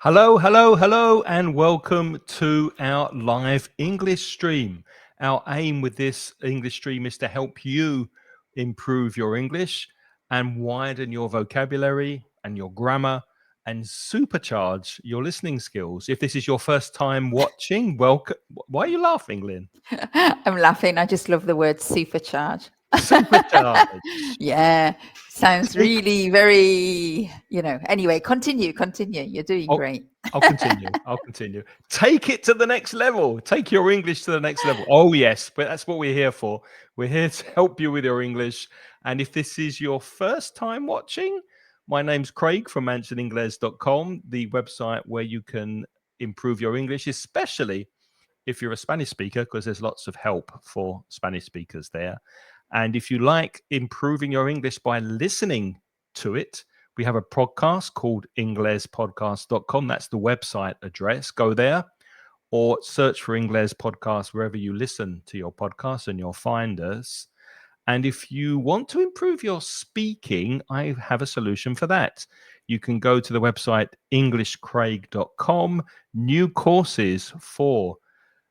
Hello, hello, hello, and welcome to our live English stream. Our aim with this English stream is to help you improve your English and widen your vocabulary and your grammar and supercharge your listening skills. If this is your first time watching, welcome. Why are you laughing, Lynn? I'm laughing. I just love the word supercharge. Supercharge. Yeah, sounds really very, Anyway, continue. You're doing Oh, great. I'll continue. Take it to the next level. Take your English to the next level. Oh, yes, but that's what we're here for. We're here to help you with your English. And if this is your first time watching, my name's Craig from mansioningles.com, the website where you can improve your English, especially if you're a Spanish speaker, because there's lots of help for Spanish speakers there. And if you like improving your English by listening to it, we have a podcast called inglespodcast.com. That's the website address. Go there or search for Ingles Podcast wherever you listen to your podcast and you'll find us. And if you want to improve your speaking, I have a solution for that. You can go to the website englishcraig.com. New courses for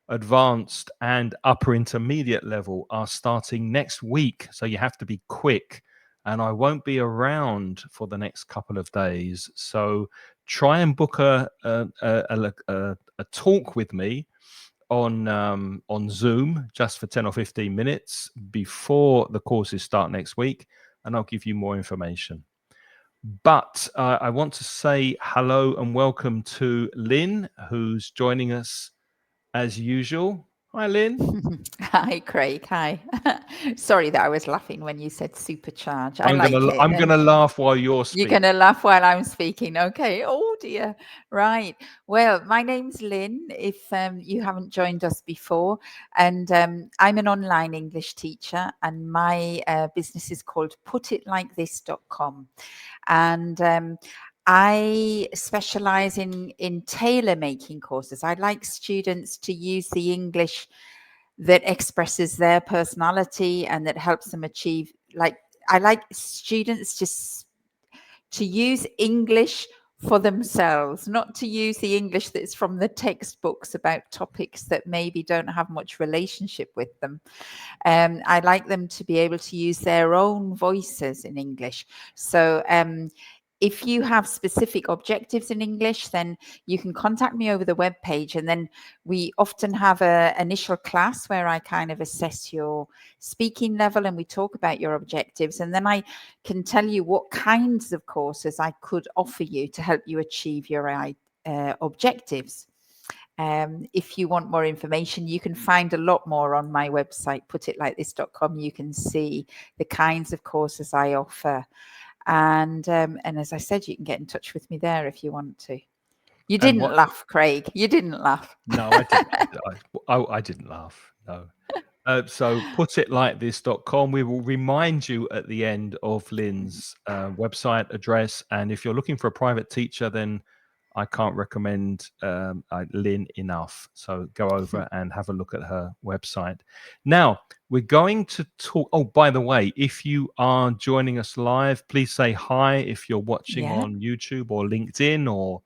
advanced and upper intermediate level are starting next week. So you have to be quick. And I won't be around for the next couple of days. So try and book a talk with me on Zoom just for 10 or 15 minutes before the courses start next week. And I'll give you more information. But I want to say hello and welcome to Lynn, who's joining us as usual. Hi, Lynn. Hi, Craig. Hi. Sorry that I was laughing when you said supercharge. I I'm like gonna it. I'm And gonna laugh while you're you're speaking. going to laugh while I'm speaking. Okay. Oh, dear. Right. Well, my name's Lynn, if you haven't joined us before. And I'm an online English teacher, and my business is called putitlikethis.com. And I specialize in tailor making courses. I like students to use the English that expresses their personality and that helps them achieve, I like students to use English for themselves, not to use the English that's from the textbooks about topics that maybe don't have much relationship with them. I like them to be able to use their own voices in English. So if you have specific objectives in English, then you can contact me over the webpage. And then we often have an initial class where I kind of assess your speaking level and we talk about your objectives. And then I can tell you what kinds of courses I could offer you to help you achieve your objectives. If you want more information, you can find a lot more on my website, putitlikethis.com. You can see the kinds of courses I offer. And as I said, you can get in touch with me there if you want to. You didn't laugh, Craig. You didn't laugh. No, I didn't. I didn't laugh. No. So putitlikethis.com. We will remind you at the end of Lynn's website address. And if you're looking for a private teacher, then I can't recommend Lynn enough. So go over and have a look at her website. Now, we're going to talk. Oh, by the way, if you are joining us live, please say hi. If you're watching on YouTube or LinkedIn or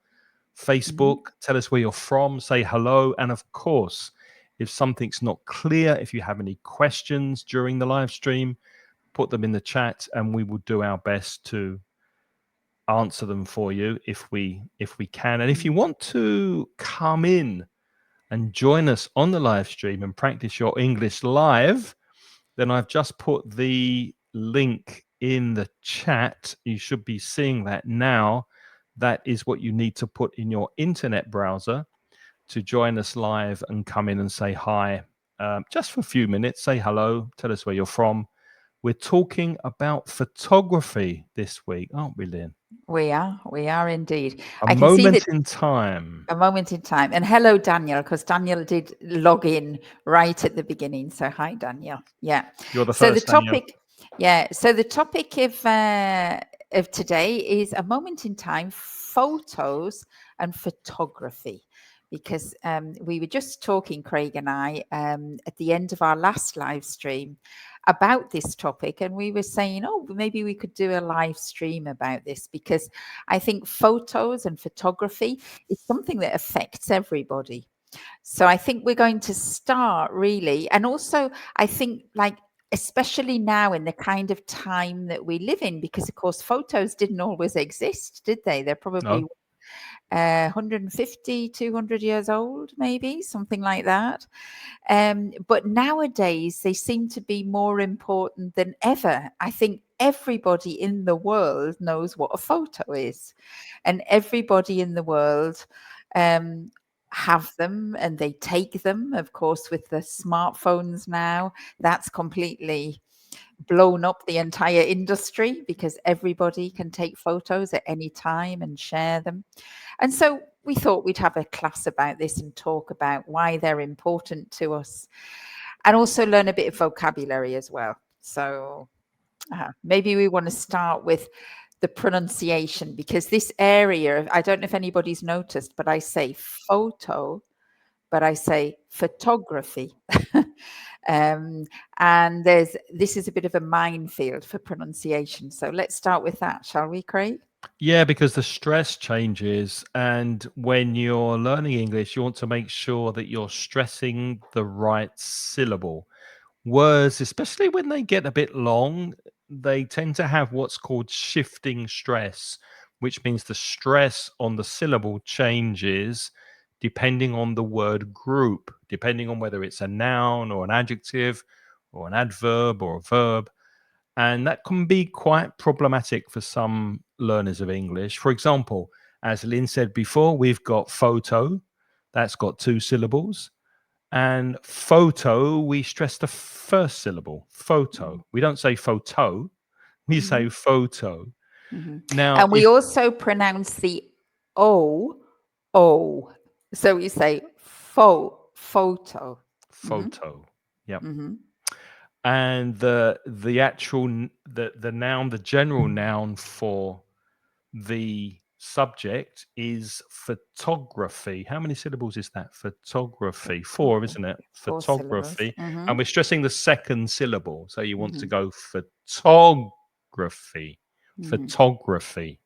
Facebook, tell us where you're from, say hello. And of course, if something's not clear, if you have any questions during the live stream, put them in the chat and we will do our best to answer them for you if we can. And if you want to come in and join us on the live stream and practice your English live, then I've just put the link in the chat. You should be seeing that now. That is what you need to put in your internet browser to join us live and come in and say hi. Just for a few minutes, say hello, tell us where you're from. We're talking about photography this week, aren't we, Lynn? We are indeed. A I can see moment that. in time. A moment in time. And hello, Daniel, because Daniel did log in right at the beginning. So hi, Daniel. Yeah. You're the So the first, Daniel. topic, So the topic of today is a moment in time, photos and photography. Because we were just talking, Craig and I, at the end of our last live stream about this topic, and we were saying, oh, maybe we could do a live stream about this, because I think photos and photography is something that affects everybody. So I think we're going to start really, and also I think, like, especially now in the kind of time that we live in, because of course photos didn't always exist, did they? They're probably No. 150, 200 years old, maybe something like that. But nowadays they seem to be more important than ever. I think everybody in the world knows what a photo is, and everybody in the world have them, and they take them. Of course, with the smartphones now, that's completely blown up the entire industry, because everybody can take photos at any time and share them. And so we thought we'd have a class about this and talk about why they're important to us, and also learn a bit of vocabulary as well. So maybe we want to start with the pronunciation, because this area, I don't know if anybody's noticed, but I say photo, but I say photography. And this is a bit of a minefield for pronunciation. So let's start with that, shall we, Craig? Yeah, because the stress changes. And when you're learning English, you want to make sure that you're stressing the right syllable. Words, especially when they get a bit long, they tend to have what's called shifting stress, which means the stress on the syllable changes depending on the word group, depending on whether it's a noun or an adjective or an adverb or a verb. And that can be quite problematic for some learners of English. For example, as Lynn said before, we've got photo, that's got 2 syllables. And photo, we stress the first syllable, photo. We don't say photo, we say photo. Now, And we if also pronounce the O. So we say photo. photo, yep. Mm-hmm. And the actual the noun, the general noun for the subject is photography. How many syllables is that? Photography. 4, isn't it? 4 syllables. Photography. Mm-hmm. And we're stressing the second syllable. So you want to Mm-hmm. go photography. Mm-hmm. Photography.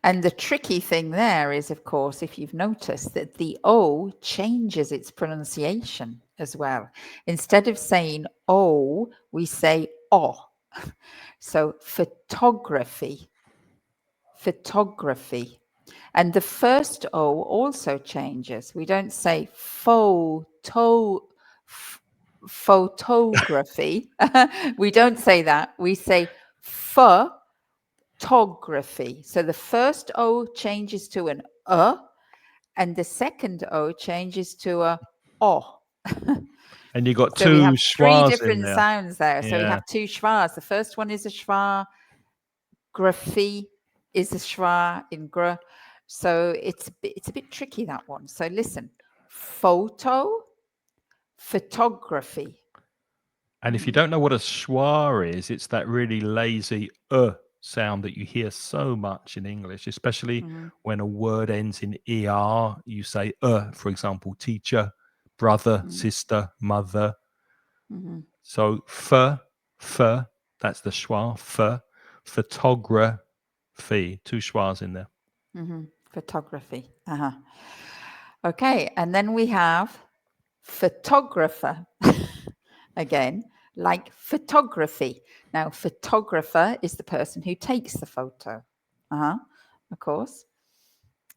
And the tricky thing there is, of course, if you've noticed, that the O changes its pronunciation as well. Instead of saying O, we say O. So photography. And the first O also changes. We don't say photography. We don't say that. We say photography. So the first O changes to an and the second O changes to a O. And you got So we 2 have 3 schwas in different there. sounds there. So we Yeah. have 2 schwas. The first one is a schwa. Graphy is a schwa in gr. So it's a bit tricky, that one. So listen, photography. And if you don't know what a schwa is, it's that really lazy sound that you hear so much in English, especially when a word ends in er. You say for example, teacher, brother, sister, mother. So that's the schwa, photography, 2 schwas in there. Photography. Okay, and then we have photographer. Again, like photography. Now, photographer is the person who takes the photo. Of course.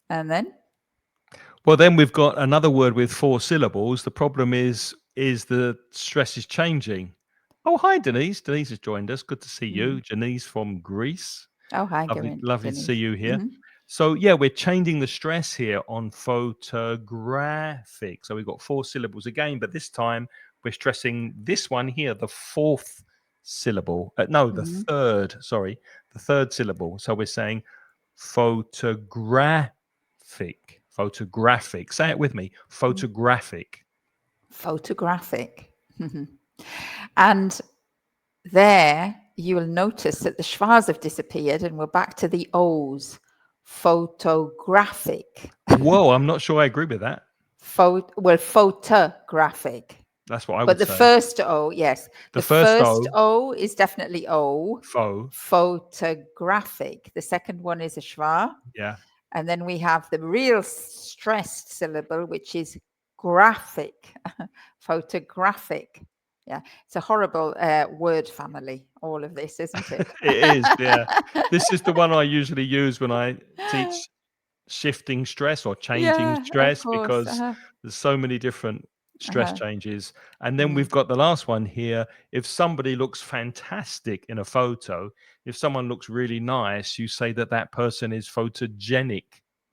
And then? Well, then we've got another word with 4 syllables. The problem is the stress is changing. Oh, hi, Denise. Denise has joined us. Good to see you. Denise from Greece. Oh, hi, Lovely to see Denise. you here. So, yeah, we're changing the stress here on photographic. So we've got 4 syllables again, but this time we're stressing this one here, the 4th syllable. The third syllable. So we're saying photographic. Photographic. Say it with me. Photographic. Photographic. And there you will notice that the schwas have disappeared and we're back to the O's. Photographic. Whoa, I'm not sure I agree with that. Photographic. That's what I But would the say. first O, yes, The the first first O, O is definitely O, faux. photographic. The second one is a schwa. Yeah. And then we have the real stressed syllable, which is graphic, photographic. Yeah, it's a horrible word family, all of this, isn't it? It is, yeah. This is the one I usually use when I teach shifting stress or changing Yeah, of stress, course. because there's so many different stress Uh-huh. changes. And then Mm, we've got the last one here. If somebody looks fantastic in a photo, if someone looks really nice, you say that that person is photogenic.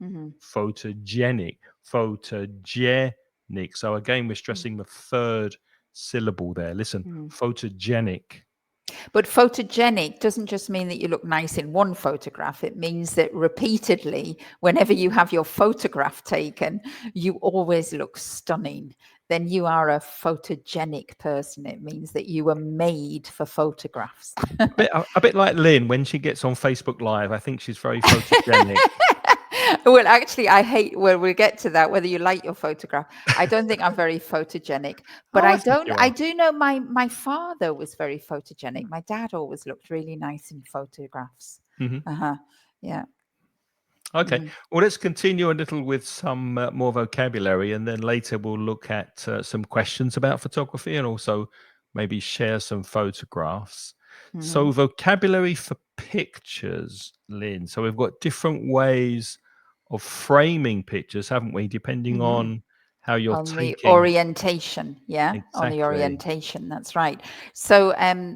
mhm, Photogenic. Photogenic. So again, we're mm, stressing the third syllable there. Listen, mm. photogenic. But photogenic doesn't just mean that you look nice in one photograph. It means that repeatedly, whenever you have your photograph taken, you always look stunning. Then you are a photogenic person. It means that you were made for photographs. A bit like Lynn when she gets on Facebook Live. I think she's very photogenic. Well, actually, I hate. Well, we'll get to that. Whether you like your photograph, I don't think I'm very photogenic. But Oh, I I think don't. you I are. do know my father was very photogenic. My dad always looked really nice in photographs. Hmm. Uh huh. Yeah. Okay. Mm-hmm. Well, let's continue a little with some more vocabulary, and then later we'll look at some questions about photography and also maybe share some photographs. Mm-hmm. So, vocabulary for pictures, Lynn. So, we've got different ways of framing pictures, haven't we? Depending Mm-hmm. on how you're On the taking. orientation, yeah, on the Exactly. orientation. That's right. So,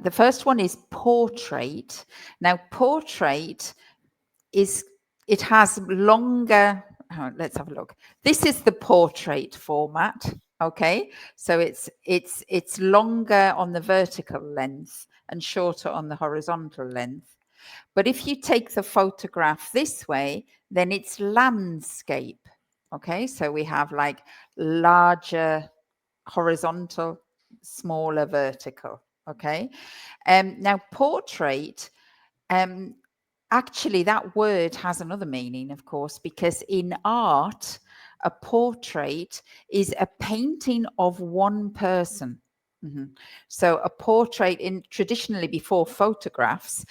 the first one is portrait. Now, portrait is it has longer. Let's have a look. This is the portrait format. Okay, so it's longer on the vertical length and shorter on the horizontal length. But if you take the photograph this way, then it's landscape. Okay, so we have like larger horizontal, smaller vertical. Okay, now portrait. Um, Actually, that word has another meaning, of course, because in art, a portrait is a painting of one person. Mhm. So a portrait in traditionally before photographs,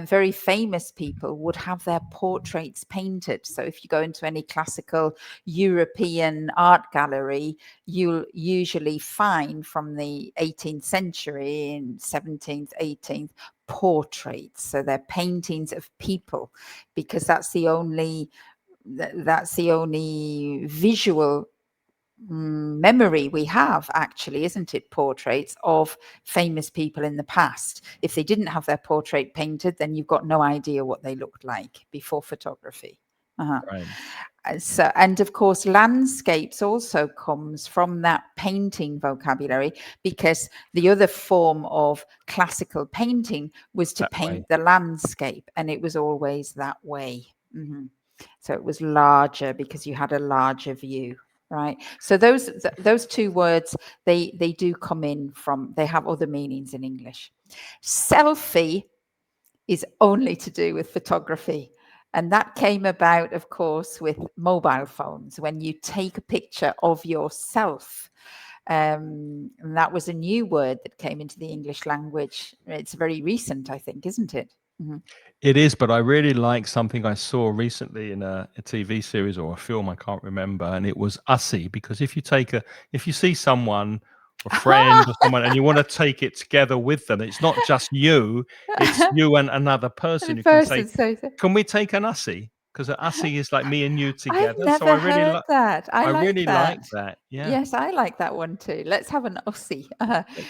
very famous people would have their portraits painted. So if you go into any classical European art gallery, you'll usually find from the 18th century and 17th, 18th portraits. So they're paintings of people because that's the only visual memory we have, actually, isn't it? Portraits of famous people in the past. If they didn't have their portrait painted, then you've got no idea what they looked like before photography. Uh-huh. Right. So, and of course, landscapes also comes from that painting vocabulary, because the other form of classical painting was to That way. paint the landscape, and it was always that way. Mm-hmm. So it was larger because you had a larger view, right? So those two words, they do come in from, they have other meanings in English. Selfie is only to do with photography. And that came about, of course, with mobile phones, when you take a picture of yourself. And that was a new word that came into the English language. It's very recent, I think, isn't it? Mm-hmm. It is, but I really like something I saw recently in a TV series or a film, I can't remember, and it was Ussy. Because if you see someone, a friend or someone, and you want to take it together with them, it's not just you, it's you and another And a person. You can say, person says it. "Can we take an Ussy?" Because an Ussy is like me and you I've together. So never heard that. I like like that. that. Yeah, Yes, I like that one too. Let's have an Aussie,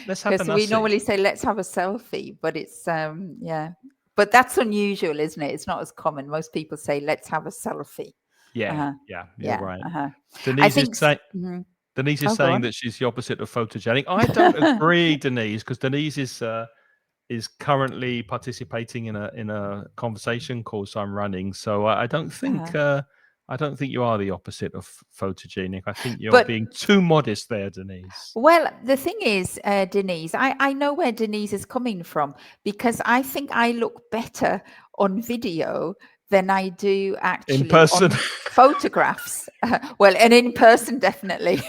let's have because an we Ussy. normally say let's have a selfie, but it's yeah, but that's unusual, isn't it? It's not as common. Most people say let's have a selfie. Yeah, Uh-huh. yeah, you're Yeah. right. Uh-huh. I Denise is think. saying. Mhm. Denise is Oh, go saying on. that she's the opposite of photogenic. I don't agree, Denise, because Denise is currently participating in a conversation course I'm running. So Uh-huh. I don't think you are the opposite of photogenic. I think you're But being too modest there, Denise. well, the thing is, Denise, I know where Denise is coming from, because I think I look better on video than I do In actually person. on photographs. Well, and in person, definitely.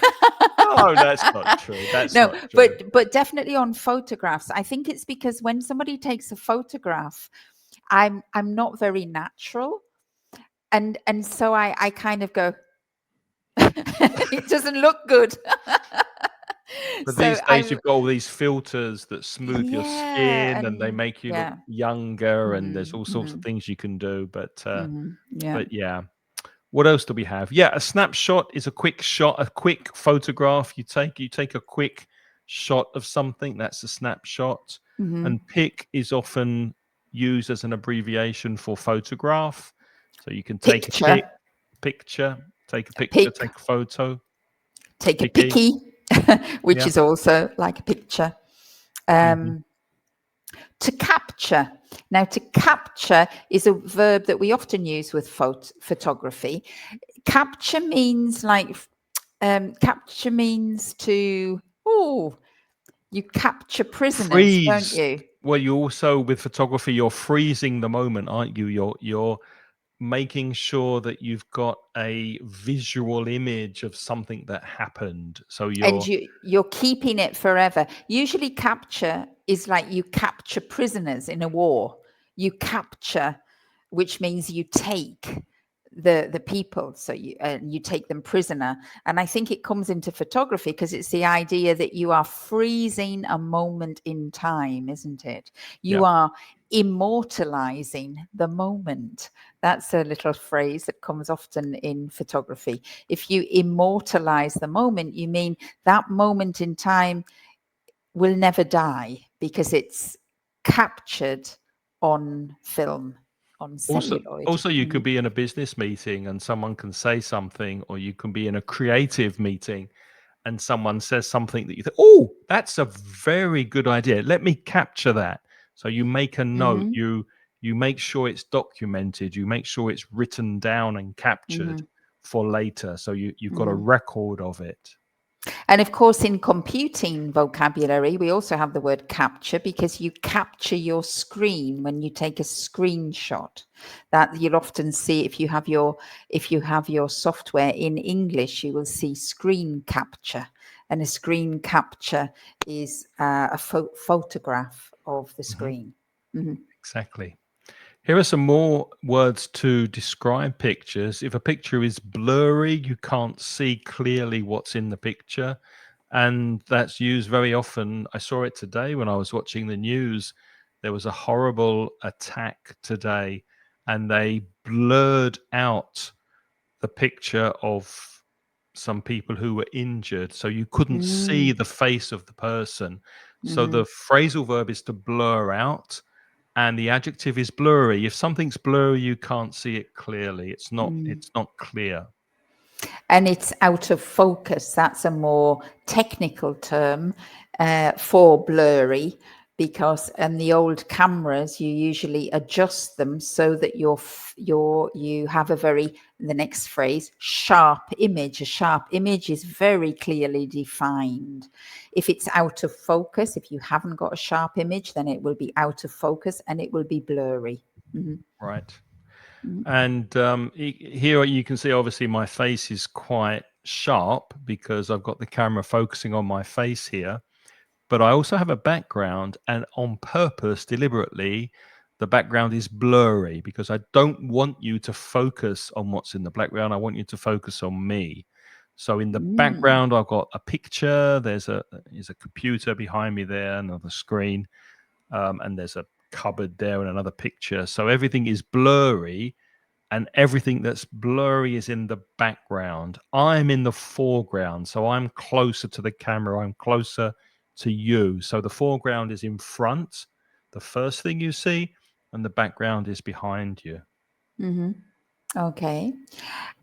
No, that's not true. That's No, not true. but definitely on photographs. I think it's because when somebody takes a photograph, I'm not very natural, and so I kind of go, it doesn't look good. But So these days, you've got all these filters that smooth your yeah, skin, and they and make you look yeah. younger, and there's Mm, all sorts of mhm, things you can do. yeah. But yeah. What else do we have? Yeah, a snapshot is a quick shot, a quick photograph you take. You take a quick shot of something, that's a snapshot. Mhm. And pic is often used as an abbreviation for photograph. So you can take a Picture, picture, take a picture, pic, take a photo, take a picky. picky, which Yeah. is also like a picture. Hmm. Um, to capture. Now, to capture is a verb that we often use with photography. Capture means like, capture means to, oh, you capture prisoners, don't Freeze. you? Well, you also with photography, you're freezing the moment, aren't you? You're making sure that you've got a visual image of something that happened. So And you're you're keeping it forever. Usually capture is like you capture prisoners in a war. You capture, which means you take the people, so you take them prisoner. And I think it comes into photography because it's the idea that you are freezing a moment in time, isn't it? yeah. You are immortalizing the moment. That's a little phrase that comes often in photography. If you immortalize the moment, you mean that moment in time will never die because it's captured on film, on celluloid. Also, you could be in a business meeting and someone can say something, or you can be in a creative meeting and someone says something that you think, oh, that's a very good idea. Let me capture that. So you make a note. Mm-hmm, You make sure it's documented. You make sure it's written down and captured mm-hmm, for later. So you've got a mm-hmm. record of it. And of course, in computing vocabulary, we also have the word capture because you capture your screen when you take a screenshot. That you'll often see if you have your software in English, you will see screen capture, and a screen capture is a photograph of the Mhm. screen. Mhm. Exactly. Here are some more words to describe pictures. If a picture is blurry, you can't see clearly what's in the picture. And that's used very often. I saw it today when I was watching the news. There was a horrible attack today, and they blurred out the picture of some people who were injured. So you couldn't see Mm, the face of the person. So the mhm, phrasal verb is to blur out, and the adjective is blurry. If something's blurry, you can't see it clearly. mm. It's not clear. And it's out of focus. That's a more technical term for blurry, because in the old cameras you usually adjust them so that you have a very, the next phrase, sharp image. A sharp image is very clearly defined. If it's out of focus, if you haven't got a sharp image, then it will be out of focus and it will be blurry. Mhm, Right. mhm, And here you can see, obviously, my face is quite sharp because I've got the camera focusing on my face here. But I also have a background, and on purpose, deliberately, the background is blurry because I don't want you to focus on what's in the background. I want you to focus on me. So in the mm, background, I've got a picture. There's a computer behind me there, another screen, and there's a cupboard there and another picture. So everything is blurry, and everything that's blurry is in the background. I'm in the foreground, so I'm closer to the camera. I'm closer to you. So the foreground is in front, the first thing you see, and the background is behind you. mhm. Okay.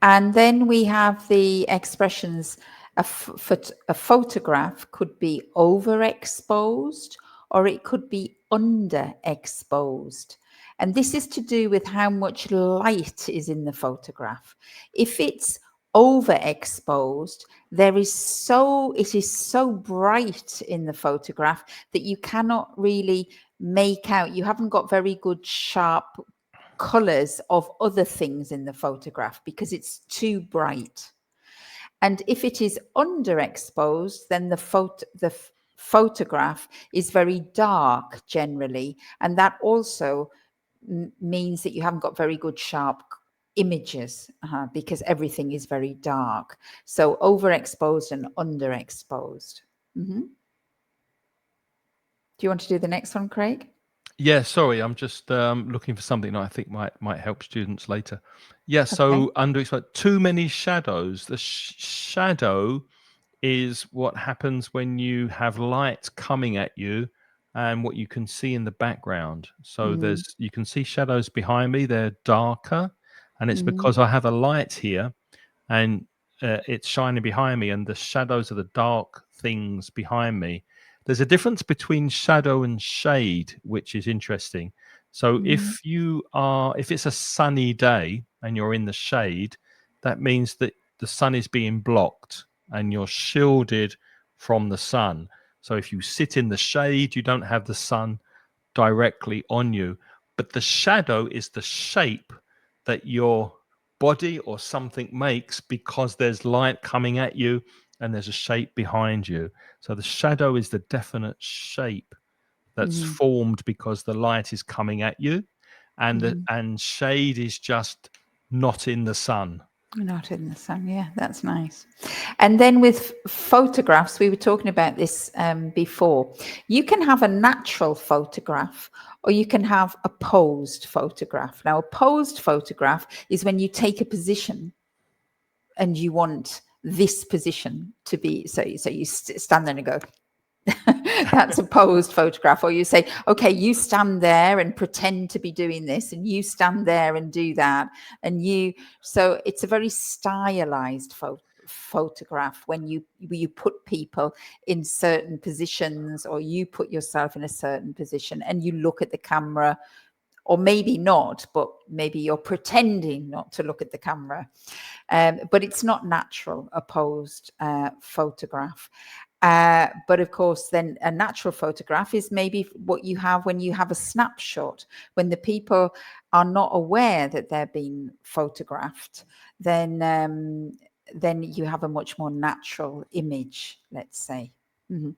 And then we have the expressions, a photograph could be overexposed or it could be underexposed. And this is to do with how much light is in the photograph. If it's overexposed, it is so bright in the photograph that you cannot really make out, you haven't got very good sharp colors of other things in the photograph because it's too bright. And if it is underexposed, then the photograph is very dark generally. And that also means that you haven't got very good sharp images because everything is very dark. So overexposed and underexposed. Mm-hmm. Do you want to do the next one, Craig? Yeah, sorry, I'm just looking for something that I think might help students later. Yeah, Okay. so underexposed, too many shadows. The shadow is what happens when you have light coming at you and what you can see in the background. So you can see shadows behind me, they're darker, and it's Mm-hmm. because I have a light here and it's shining behind me, and the shadows are the dark things behind me. There's a difference between shadow and shade, which is interesting. So Mm-hmm. if it's a sunny day and you're in the shade, that means that the sun is being blocked and you're shielded from the sun. So if you sit in the shade, you don't have the sun directly on you. But the shadow is the shape that your body or something makes because there's light coming at you and there's a shape behind you. So the shadow is the definite shape that's Mm-hmm. formed because the light is coming at you, Mm-hmm. and shade is just not in the sun. Not in the sun. Yeah, that's nice. And then with photographs, we were talking about this before. You can have a natural photograph or you can have a posed photograph. Now, a posed photograph is when you take a position and you want this position to be, so you stand there and go, that's a posed photograph. Or you say, okay, you stand there and pretend to be doing this, and you stand there and do that, so it's a very stylized photograph when you put people in certain positions, or you put yourself in a certain position and you look at the camera, or maybe not, but maybe you're pretending not to look at the camera. But it's not natural, a posed photograph. But of course, then a natural photograph is maybe what you have when you have a snapshot, when the people are not aware that they're being photographed, then you have a much more natural image, let's say. Mm-hmm.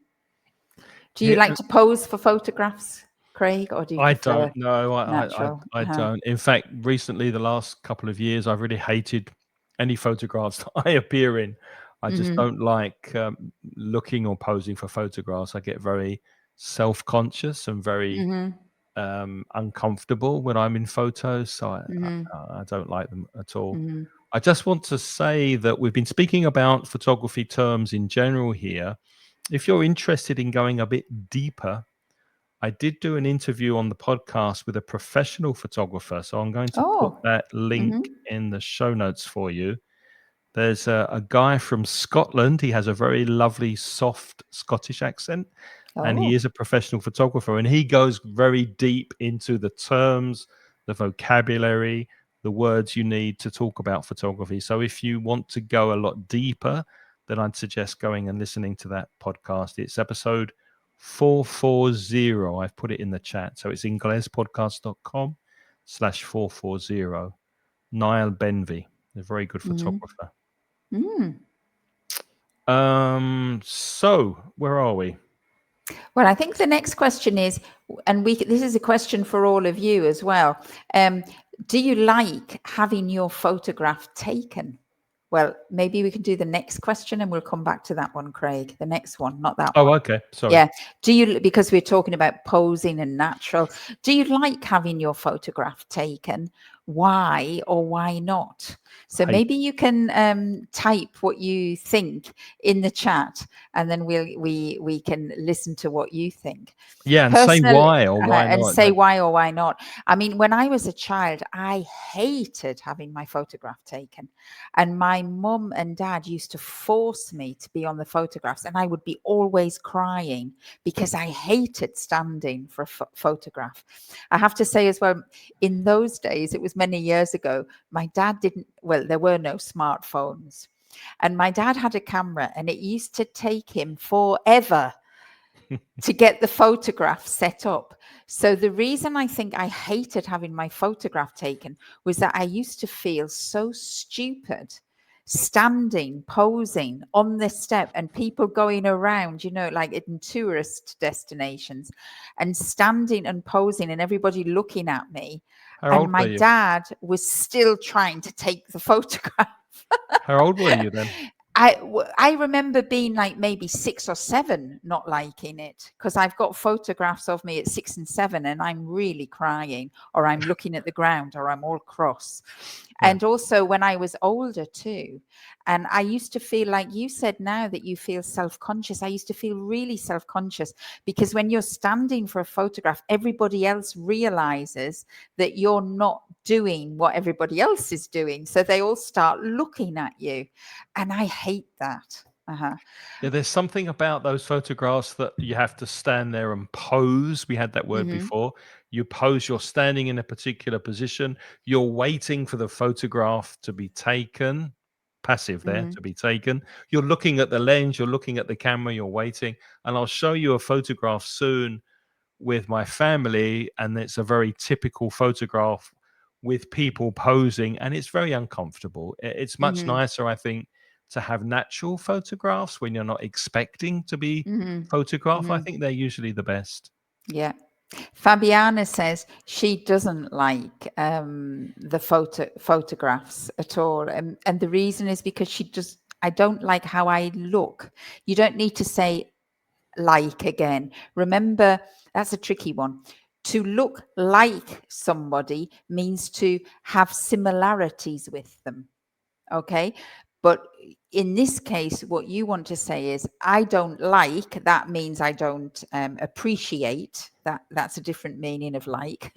Do you like to pose for photographs, Craig, or do you I prefer don't know. natural? I don't. In fact, recently, the last couple of years, I've really hated any photographs that I appear in. I just Mm-hmm. don't like looking or posing for photographs. I get very self-conscious and very Mm-hmm. uncomfortable when I'm in photos. So Mm-hmm. I don't like them at all. Mm-hmm. I just want to say that we've been speaking about photography terms in general here. If you're interested in going a bit deeper, I did do an interview on the podcast with a professional photographer. So I'm going to put Oh. that link Mm-hmm. in the show notes for you. There's a guy from Scotland. He has a very lovely, soft Scottish accent, and he Oh. is a professional photographer. And he goes very deep into the terms, the vocabulary, the words you need to talk about photography. So if you want to go a lot deeper, then I'd suggest going and listening to that podcast. It's episode 440. I've put it in the chat. So it's inglespodcast.com/440. Niall Benvey, a very good Mm-hmm. photographer. Mm. So where are we? Well, I think the next question is, and this is a question for all of you as well. Do you like having your photograph taken? Well, maybe we can do the next question and we'll come back to that one, Craig. The next one, not that Oh, one. okay. Sorry. Yeah. Because we're talking about posing and natural, do you like having your photograph taken? Why or why not? So Hate. maybe you can type what you think in the chat, and then we can listen to what you think. Yeah, and say Personally, why or why and not. say why or why not. I mean, when I was a child, I hated having my photograph taken. And my mum and dad used to force me to be on the photographs, and I would be always crying because I hated standing for a photograph. I have to say as well, in those days, it was many years ago, my dad there were no smartphones. And my dad had a camera, and it used to take him forever to get the photograph set up. So the reason I think I hated having my photograph taken was that I used to feel so stupid. standing, posing on the step, and people going around, like in tourist destinations, and standing and posing, and everybody looking at me. How And old my were you? dad was still trying to take the photograph. How old were you then? I remember being like maybe 6 or 7, not liking it, because I've got photographs of me at 6 and 7, and I'm really crying, or I'm looking at the ground, or I'm all cross. Yeah. And also when I was older too, and I used to feel, like you said now that you feel self-conscious, I used to feel really self-conscious, because when you're standing for a photograph, everybody else realizes that you're not doing what everybody else is doing, so they all start looking at you, and I hate that. Yeah, there's something about those photographs that you have to stand there and pose. We had that word Mm-hmm. before. You pose, you're standing in a particular position, you're waiting for the photograph to be taken, passive there, Mm-hmm. to be taken. You're looking at the lens, you're looking at the camera, you're waiting. And I'll show you a photograph soon with my family, and it's a very typical photograph with people posing, and it's very uncomfortable. It's much Mm-hmm. nicer, I think, to have natural photographs when you're not expecting to be Mm-hmm. photographed. I Mm-hmm. think they're usually the best. Yeah. Fabiana says she doesn't like the photographs at all, and the reason is because I don't like how I look. You don't need to say like again. Remember, that's a tricky one. To look like somebody means to have similarities with them. Okay. But in this case, what you want to say is, I don't like, that means I don't appreciate. That's a different meaning of like,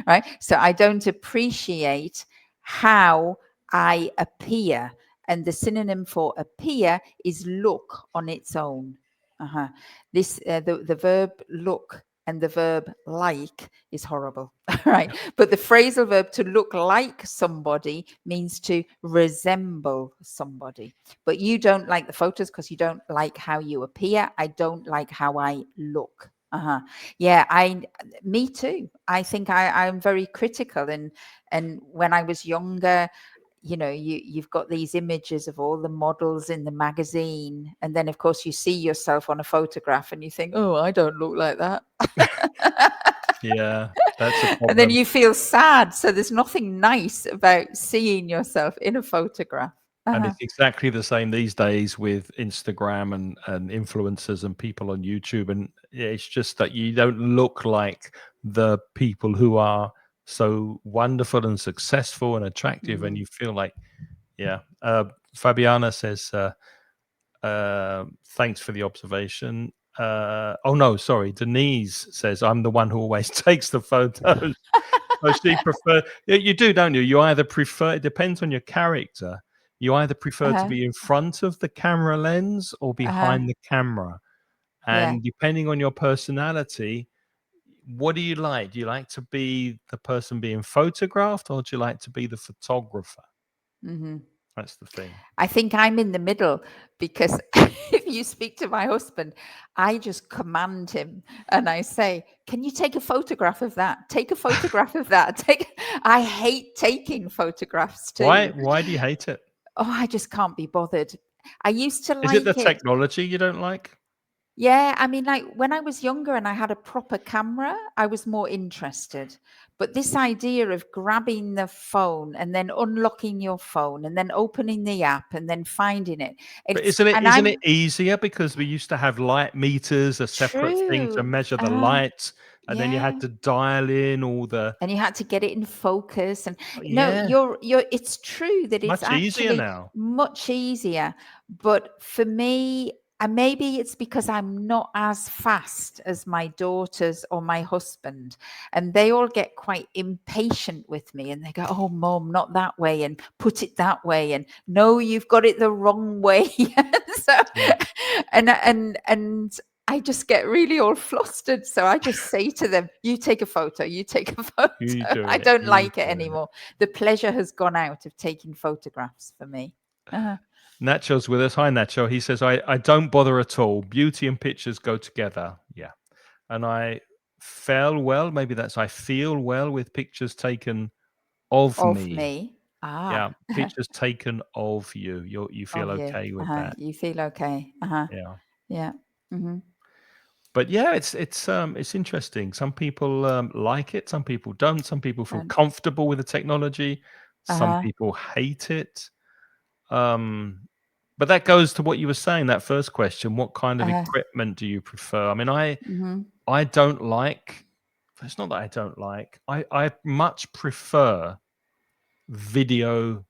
right? So I don't appreciate how I appear. And the synonym for appear is look on its own. Uh-huh. The verb look and the verb like is horrible, right? But the phrasal verb to look like somebody means to resemble somebody. But you don't like the photos because you don't like how you appear. I don't like how I look. Yeah, me too. I think I'm very critical, and when I was younger, you've got these images of all the models in the magazine, and then of course you see yourself on a photograph and you think, oh, I don't look like that. Yeah, that's a And then problem. you feel sad, so there's nothing nice about seeing yourself in a photograph. And Uh-huh. it's exactly the same these days with Instagram and influencers and people on YouTube. And it's just that you don't look like the people who are so wonderful and successful and attractive. And Mm-hmm. you feel like, yeah. Fabiana says, thanks for the observation. Oh, no, sorry. Denise says, I'm the one who always takes the photos. So she prefer. You do, don't you? You either prefer. It depends on your character. You either prefer to Uh-huh. be in front of the camera lens or Uh-huh. behind the camera. Yeah. And depending on your personality, what do you like? Do you like to be the person being photographed, or do you like to be the photographer? Mm-hmm. That's the thing. I think I'm in the middle, because if you speak to my husband, I just command him and I say, can you take a photograph of that? Take a photograph of that. I hate taking photographs Why? too. Why do you hate it? Oh, I just can't be bothered. I used to Is it the like it. technology you don't like? Yeah, I mean, like when I was younger and I had a proper camera, I was more interested. But this idea of grabbing the phone and then unlocking your phone and then opening the app and then finding it, But it's, isn't it and isn't it I'm easier because we used to have light meters, a separate thing to true. measure the light, and then you Yeah. had to dial in all the And you had to get it in focus, and oh, no, yeah, you're it's true that it's much easier actually now. much easier. But for me, and maybe it's because I'm not as fast as my daughters or my husband, and they all get quite impatient with me, and they go, oh mom, not that way, and put it that way, and no, you've got it the wrong way. So Yeah, and I just get really all flustered. So I just say to them, you take a photo, you take a photo. you I doing it, don't you like it doing it. anymore. The pleasure has gone out of taking photographs for me. Uh-huh. Nacho's with us. Hi, Nacho. He says, I don't bother at all. Beauty and pictures go together. Yeah. And I feel well, maybe that's I feel well with pictures taken of Of me. me. Ah. Yeah, pictures taken of you. You feel Of you. okay with that. You feel okay. Uh-huh. Yeah. Yeah. Mm-hmm. But yeah, it's interesting. Some people like it, some people don't. Some people feel And comfortable with the technology. Some uh-huh. people hate it. Um, but that goes to what you were saying. That first question: what kind of Uh-huh. equipment do you prefer? I mean, Mm-hmm. I don't like. It's not that I don't like. I much prefer video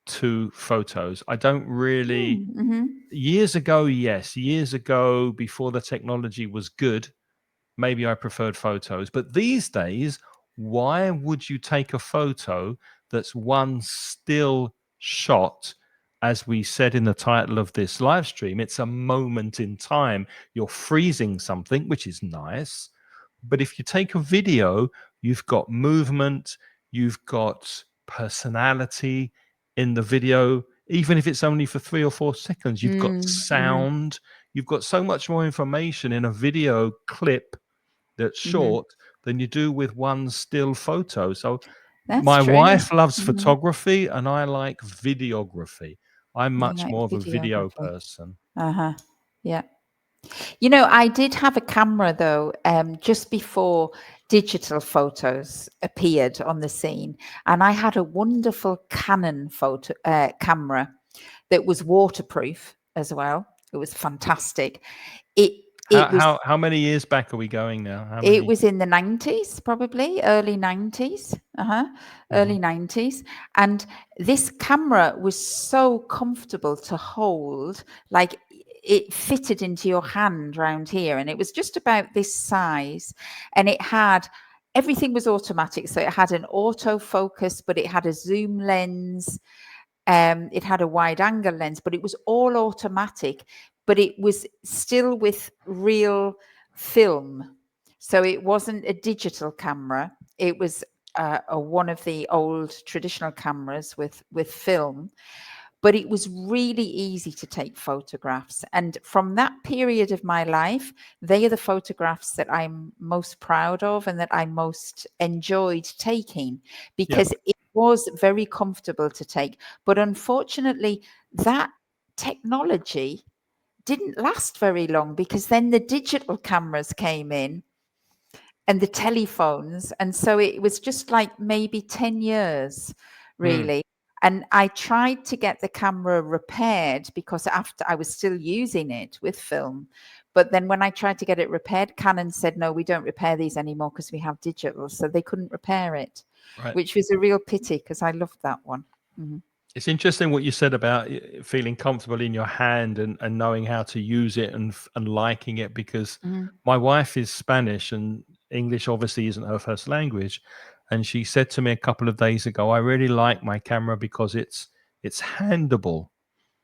to photos. I don't really. Mm-hmm. Years ago, yes. Years ago, before the technology was good, maybe I preferred photos. But these days, why would you take a photo that's one still shot? As we said in the title of this live stream, it's a moment in time. You're freezing something, which is nice. But if you take a video, you've got movement, you've got personality in the video, even if it's only for 3 or 4 seconds, you've got Mm-hmm. sound, you've got so much more information in a video clip that's Mm-hmm. short than you do with one still photo. So That's my true. wife loves Mm-hmm. photography and I like videography. I'm You much like more of a video videography. person. Uh-huh. Yeah. You know, I did have a camera though, just before digital photos appeared on the scene, and I had a wonderful Canon photo camera that was waterproof as well. It was fantastic. It How it was how how many years back are we going now? How it many? was in the 90s, probably early 90s. Mhm. Early 90s. And this camera was so comfortable to hold, like it fitted into your hand round here. And it was just about this size. And it had everything was automatic. So it had an autofocus, but it had a zoom lens. It had a wide angle lens, but it was all automatic, but it was still with real film. So it wasn't a digital camera. It was one of the old traditional cameras with film, but it was really easy to take photographs. And from that period of my life, they are the photographs that I'm most proud of and that I most enjoyed taking Yeah. because it was very comfortable to take. But unfortunately, that technology didn't last very long because then the digital cameras came in and the telephones. And so it was just like maybe 10 years, Mm, really. And I tried to get the camera repaired because after I was still using it with film. But then when I tried to get it repaired, Canon said, no, we don't repair these anymore because we have digital. So they couldn't repair it, right. which was a real pity because I loved that one. Mhm. It's interesting what you said about feeling comfortable in your hand and knowing how to use it and liking it because Mhm. my wife is Spanish and English obviously isn't her first language. And she said to me a couple of days ago, I really like my camera because it's handable.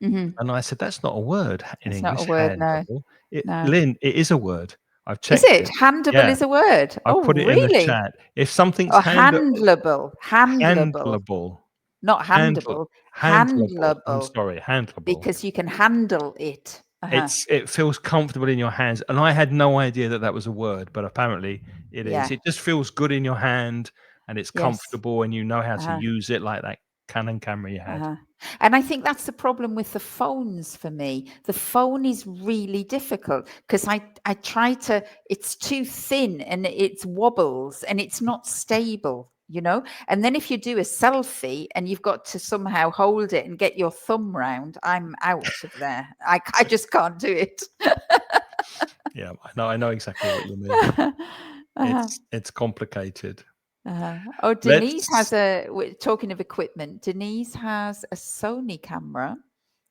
Mhm. And I said, that's not a word in That's not a English, word, no, handable. no. Lynn, it is a word. I've Is checked it? it. Handable Yeah, is a word. I Oh, put it in the really? chat. If something's Oh, handleable, handleable, handleable, not handle, handable, handleable. I'm handleable, sorry, handleable. because you can handle it. Uh-huh. It feels comfortable in your hands, and I had no idea that that was a word, but apparently it is. Yeah. It just feels good in your hand, and it's Yes. comfortable, and you know how to Uh-huh. use it, like that Canon camera you had. Uh-huh. And I think that's the problem with the phones for me. The phone is really difficult because I try to, it's too thin and it wobbles and it's not stable, you know? And then if you do a selfie and you've got to somehow hold it and get your thumb round, I'm out of there. I just can't do it. Yeah, I know exactly what you mean. Uh-huh. It's complicated. Oh, Denise Let's. has talking of equipment, Denise has a Sony camera.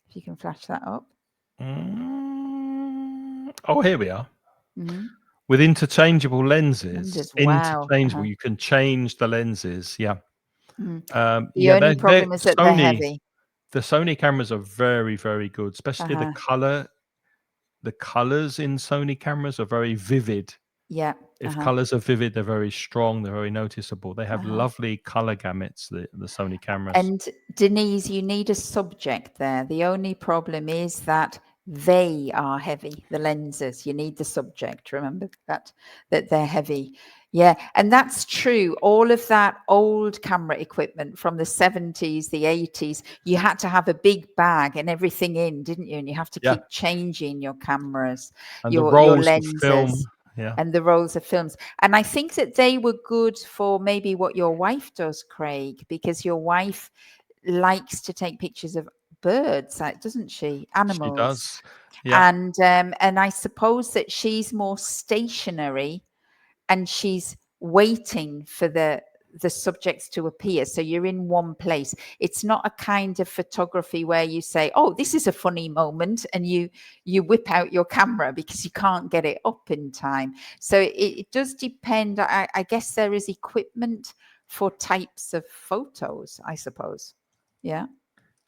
If you can flash that up. Oh, here we are. Hmm. With interchangeable lenses, Lenses. Wow. you can change the lenses. Yeah, Mhm. The yeah. only They're problem is that they're Sony. heavy. The Sony cameras are very, very good, especially the Uh-huh. color. The colors in Sony cameras are very vivid. Yeah. If Uh-huh. colors are vivid, they're very strong. They're very noticeable. They have Uh-huh. lovely color gamuts. The Sony cameras. And Denise, you need a subject there. The only problem is that They are heavy, the lenses. You need the subject. Remember that they're heavy. Yeah, and that's true. All of that old camera equipment from the 70s, the 80s, you had to have a big bag and everything in, didn't you? And you have to Yeah. keep changing your cameras, And the your rolls of film. lenses, Yeah. and the rolls of films. And I think that they were good for maybe what your wife does, Craig, because your wife likes to take pictures of birds, like, doesn't she? She Animals. does. Yeah. And I suppose that she's more stationary and she's waiting for the subjects to appear. So you're in one place. It's not a kind of photography where you say, "Oh, this is a funny moment," and you whip out your camera because you can't get it up in time. So it does depend. I guess there is equipment for types of photos, I suppose. Yeah.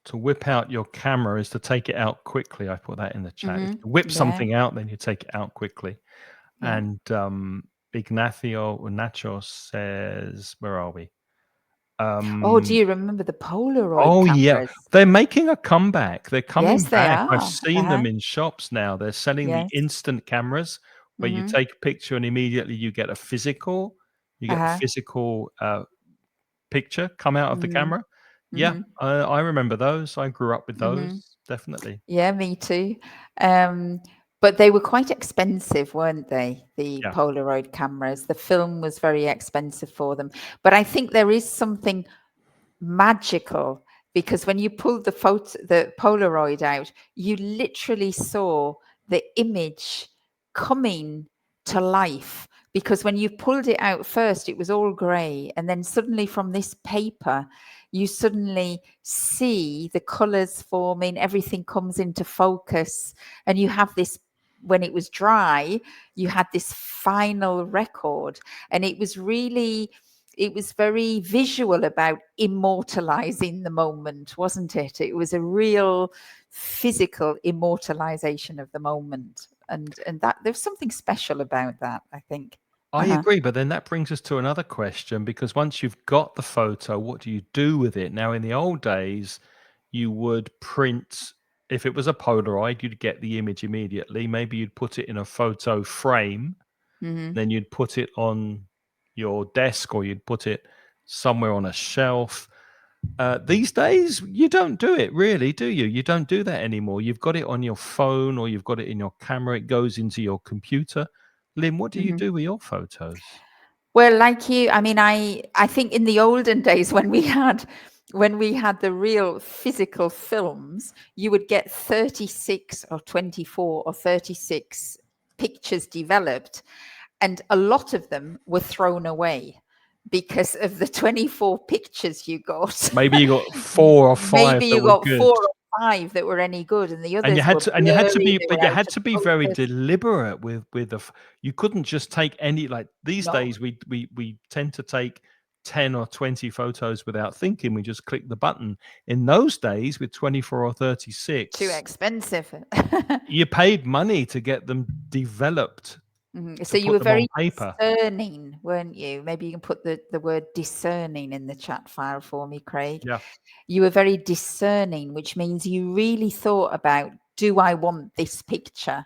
To whip out your camera is to take it out quickly. I put that in the chat. If you whip Yeah. something out, then you take it out quickly. Yeah. And Ignacio Nachos says, where are we? Oh, do Um, you remember the Polaroid oh yeah, cameras? they're making a comeback. They're coming Yes, they back. I've are. seen Uh-huh. them in shops now. They're selling the Yes. instant cameras where you Mm-hmm. take a picture and immediately you get a physical. You get a Uh-huh. physical picture come out of the Mm-hmm. camera. Yeah, Mm-hmm. I remember those. I grew up with Mm-hmm. those. Definitely. Yeah, me too. Um, but they were quite expensive, weren't they? The Yeah. Polaroid cameras. The film was very expensive for them. But I think there is something magical because when you pulled the Polaroid out, you literally saw the image coming to life. Because when you pulled it out first, it was all grey, and then suddenly from this paper, you suddenly see the colours forming, everything comes into focus, and you have this. When it was dry, you had this final record, and it was very visual about immortalizing the moment, wasn't it? It was a real physical immortalization of the moment. And that there's something special about that, I think. I Uh-huh. agree, but then that brings us to another question because once you've got the photo, what do you do with it? Now, in the old days, you would print, if it was a Polaroid, you'd get the image immediately. Maybe you'd put it in a photo frame, Mm-hmm. then you'd put it on your desk or you'd put it somewhere on a shelf. These days, you don't do it really, do you? You don't do that anymore. You've got it on your phone or you've got it in your camera. It goes into your computer. Lynn, what do you Mm-hmm. do with your photos? Well, like you, I mean, I think in the olden days when we had the real physical films, you would get 36 or 24 or 36 pictures developed, and a lot of them were thrown away because of the 24 pictures you got. Maybe you got 4 or 5 Maybe that you were got good. 4 or 5 that were any good, and the And others were you had to blurry, be they but were you out had of to be very focus. deliberate with the f you couldn't just take any like, these No, days, we tend to take 10 or 20 photos without thinking, we just click the button. In those days, with 24 or too 36, expensive. you paid money to get them developed, So to you put were them on very paper. discerning, weren't you? Maybe you can put the word discerning in the chat file for me, Craig. Yeah. You were very discerning, which means you really thought about, do I want this picture?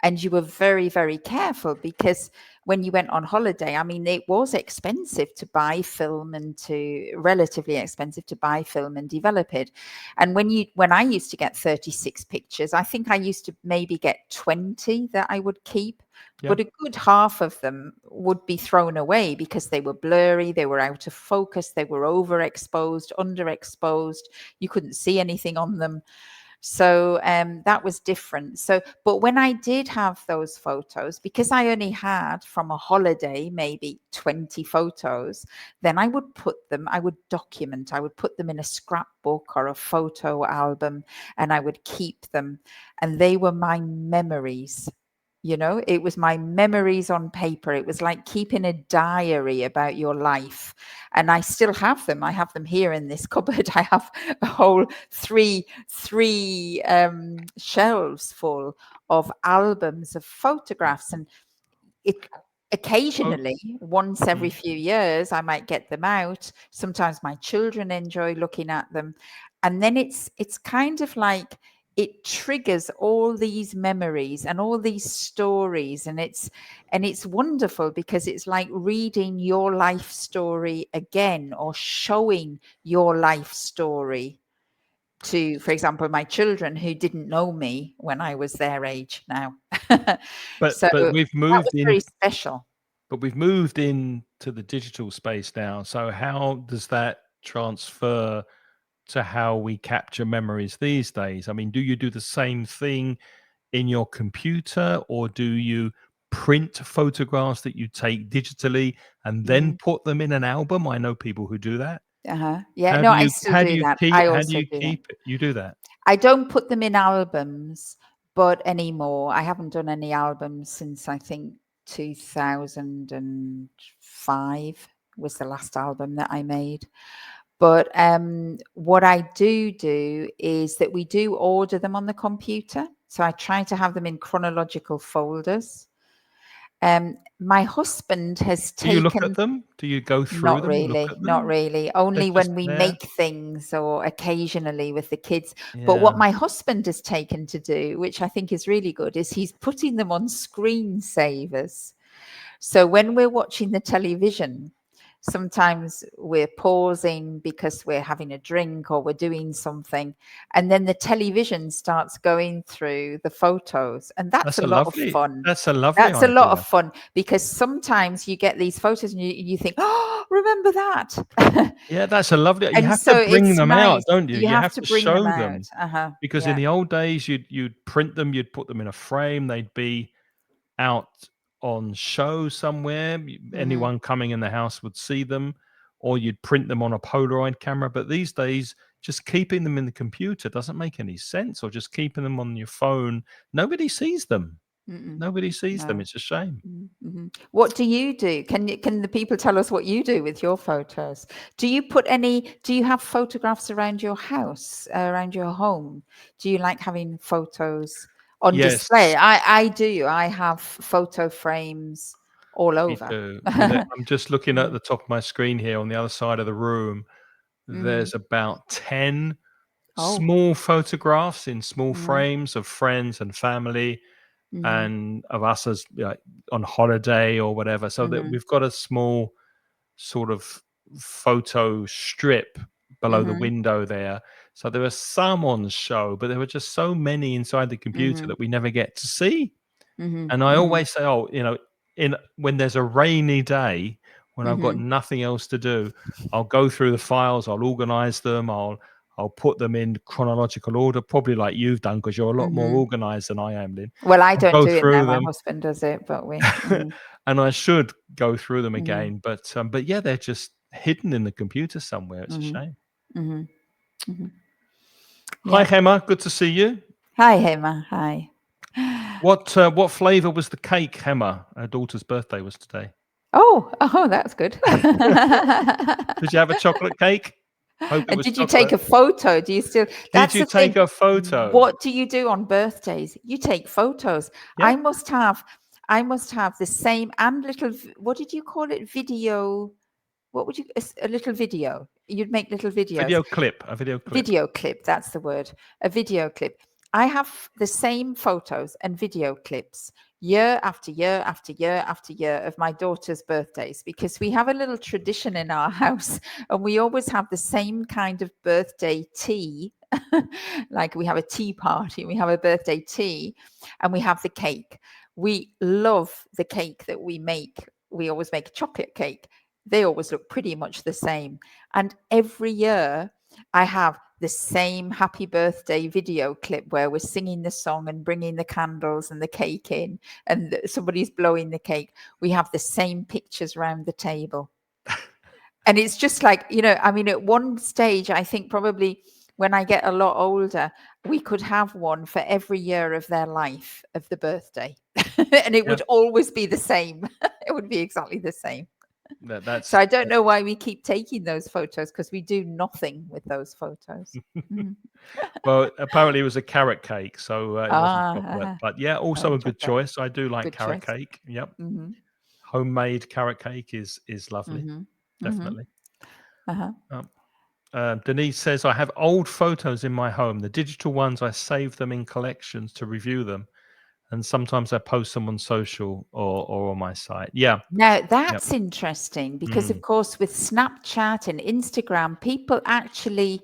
And you were very, very careful because when you went on holiday, I mean, it was expensive to buy film and to relatively expensive to buy film and develop it. And when I used to get 36 pictures, I think I used to maybe get 20 that I would keep. Yeah. But a good half of them would be thrown away because they were blurry, they were out of focus, they were overexposed, underexposed. You couldn't see anything on them. So that was different. So, but when I did have those photos, because I only had from a holiday maybe 20 photos, then I would document, I would put them in a scrapbook or a photo album, and I would keep them. And they were my memories. It was my memories on paper. It was like keeping a diary about your life. And I still have them. I have them here in this cupboard. I have a whole three shelves full of albums of photographs. And it Oh, occasionally, once every mm. few years, I might get them out. Sometimes my children enjoy looking at them. And then it's kind of like it triggers all these memories and all these stories, and it's wonderful because it's like reading your life story again, or showing your life story to, for example, my children who didn't know me when I was their age now. So but we've that was moved in very special. but we've moved into the digital space now. So how does that transfer to how we capture memories these days? I mean, do you do the same thing in your computer, or do you print photographs that you take digitally and then Mhm. put them in an album? I know people who do that. Yeah, no, I still do that. I How do also you do that. keep it? You do that? I don't put them in albums, but anymore. I haven't done any albums since I think 2005 was the last album that I made. But what I do is that we do order them on the computer. So I try to have them in chronological folders. My husband has Do you look at taken. them? Do you go through Not them and look really, at not them? really. They're Only just when we there? make things or occasionally with the kids. But Yeah. what my husband has taken to do, which I think is really good, is he's putting them on screensavers. So when we're watching the television, sometimes we're pausing because we're having a drink or we're doing something, and then the television starts going through the photos, and that's a lot of fun. That's a lovely That's a lot of idea. fun because sometimes you get these photos and you think, oh, remember that. Yeah, that's a lovely, you And have to so bring it's them out, nice. don't you? You You have have to to bring them show out. them, because in Yeah. the old days, you'd print them, you'd put them in a frame, they'd be out on show somewhere. Hmm. Anyone coming in the house would see them, or you'd print them on a Polaroid camera. But these days, just keeping them in the computer doesn't make any sense, or just keeping them on your phone. Nobody sees them. Mm-mm. Nobody sees them. No. It's a shame. Mm-hmm. What do you do? Can the people tell us what you do with your photos? Do you have photographs around your house, around your home? Do you like having photos on display? Yes, I do. I have photo frames all me over. too. With it, I'm just looking at Mm-hmm. the top of my screen here on the other side of the room. Mm-hmm. There's about 10 Oh. small photographs in small Mm-hmm. frames of friends and family, Mm-hmm. and of us as, like, on holiday or whatever. So that Mm-hmm. we've got a small sort of photo strip below the Mm-hmm. window there. So there were some on show, but there were just so many inside the computer Mm-hmm. that we never get to see. Mm-hmm. And I Mm-hmm. always say, oh, in when there's a rainy day, when I've got Mm-hmm. nothing else to do, I'll go through the files, I'll organize them, I'll put them in chronological order, probably like you've done, because you're a lot more Mm-hmm. organized than I am, Lynn. Well, I I'll don't go do it now. through My them, husband does it, but we. Mm-hmm. and I should go through them Mm-hmm. again, but yeah, they're just hidden in the computer somewhere. It's a Mm-hmm. shame. Mm-hmm. Mm-hmm. Hi, Yeah. Gemma. Good to see you. Hi, Hema. Hi. What flavor was the cake, Gemma? Her daughter's birthday was today. Oh, that's good. Did you have a chocolate cake? Hope it And was did you take chocolate. a photo? Do you still? Did That's you the take thing. a photo? What do you do on birthdays? You take photos. Yeah, I must have. I must have the same and little. What did you call it? Video. What would you? A little video. You'd make little videos. video clip. A video clip. Video clip, that's the word. A video clip. I have the same photos and video clips year after year after year after year of my daughter's birthdays, because we have a little tradition in our house and we always have the same kind of birthday tea. Like we have a tea party, we have a birthday tea, and we have the cake. We love the cake that we make. We always make a chocolate cake. They always look pretty much the same. And every year I have the same happy birthday video clip where we're singing the song and bringing the candles and the cake in, and somebody's blowing the cake. We have the same pictures around the table. And it's just like, I mean, at one stage, I think probably when I get a lot older, we could have one for every year of their life of the birthday. And it Yeah, would always be the same. It would be exactly the same. So that's I don't know why we keep taking those photos, because we do nothing with those photos. Mhm. well. Apparently, it was a carrot cake, so it wasn't chocolate. Ah, But yeah, also a good chocolate. choice. I do like Good carrot choice. cake. Yep, Mhm. homemade carrot cake is lovely. Mhm. Mhm. Definitely. Uh-huh. Um, Denise says, I have old photos in my home. The digital ones, I save them in collections to review them. And sometimes I post them on social or on my site. Yeah. Now, Yep. that's interesting because, of course, with Snapchat and Instagram, people actually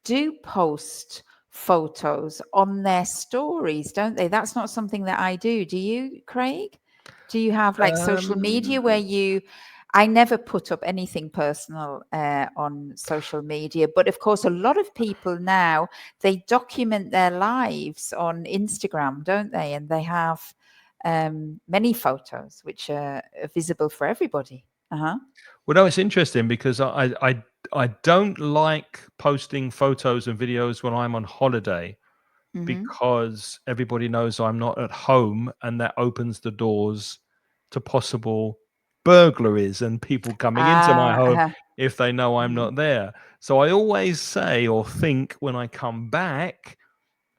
do post photos on their stories, don't they? That's not something that I do. Do you, Craig? Do you have like social media where Um, you? I never put up anything personal on social media, but of course, a lot of people now they document their lives on Instagram, don't they? And they have many photos which are visible for everybody. Uh-huh. well, no, it's interesting because I don't like posting photos and videos when I'm on holiday Mm-hmm. because everybody knows I'm not at home, and that opens the doors to possible burglaries and people coming into my home Uh-huh. if they know I'm Mm-hmm. not there. So I always say or think when I come back,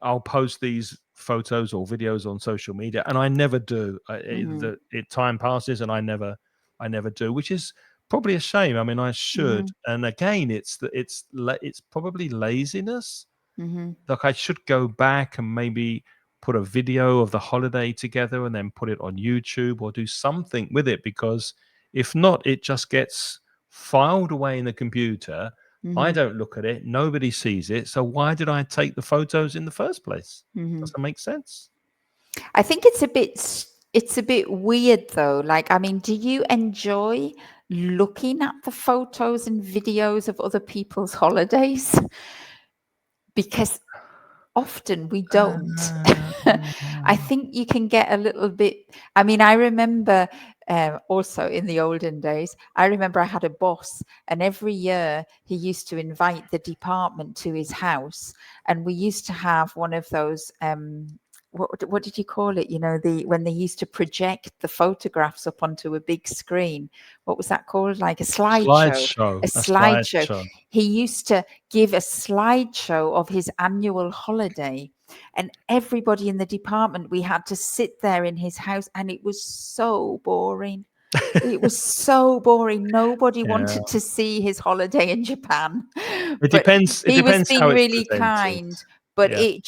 I'll post these photos or videos on social media, and I never do. Mm-hmm. Time passes, and I never do, which is probably a shame. I mean, I Mm-hmm. should. And again, it's probably laziness. Mm-hmm. Like I should go back and maybe put a video of the holiday together and then put it on YouTube or do something with it, because if not, it just gets filed away in the computer. I Mm-hmm. don't look at it, nobody sees it. So why did I take the photos in the first place? Mm-hmm. Doesn't make sense. I think it's a bit weird though. Like, I mean, do you enjoy looking at the photos and videos of other people's holidays? Because often we don't. Uh, I think you can get a little bit. I mean, I remember also in the olden days, I remember I had a boss, and every year he used to invite the department to his house, and we used to have one of those. What did you call it? You know, the when they used to project the photographs up onto a big screen. What was that called? Like a slideshow. A a slideshow. slideshow. He used to give a slideshow of his annual holiday, and everybody in the department, we had to sit there in his house, and it was so boring. It was so boring. Nobody Yeah, wanted to see his holiday in Japan. it But depends. It he was depends how being it's really presented. kind. But Yeah.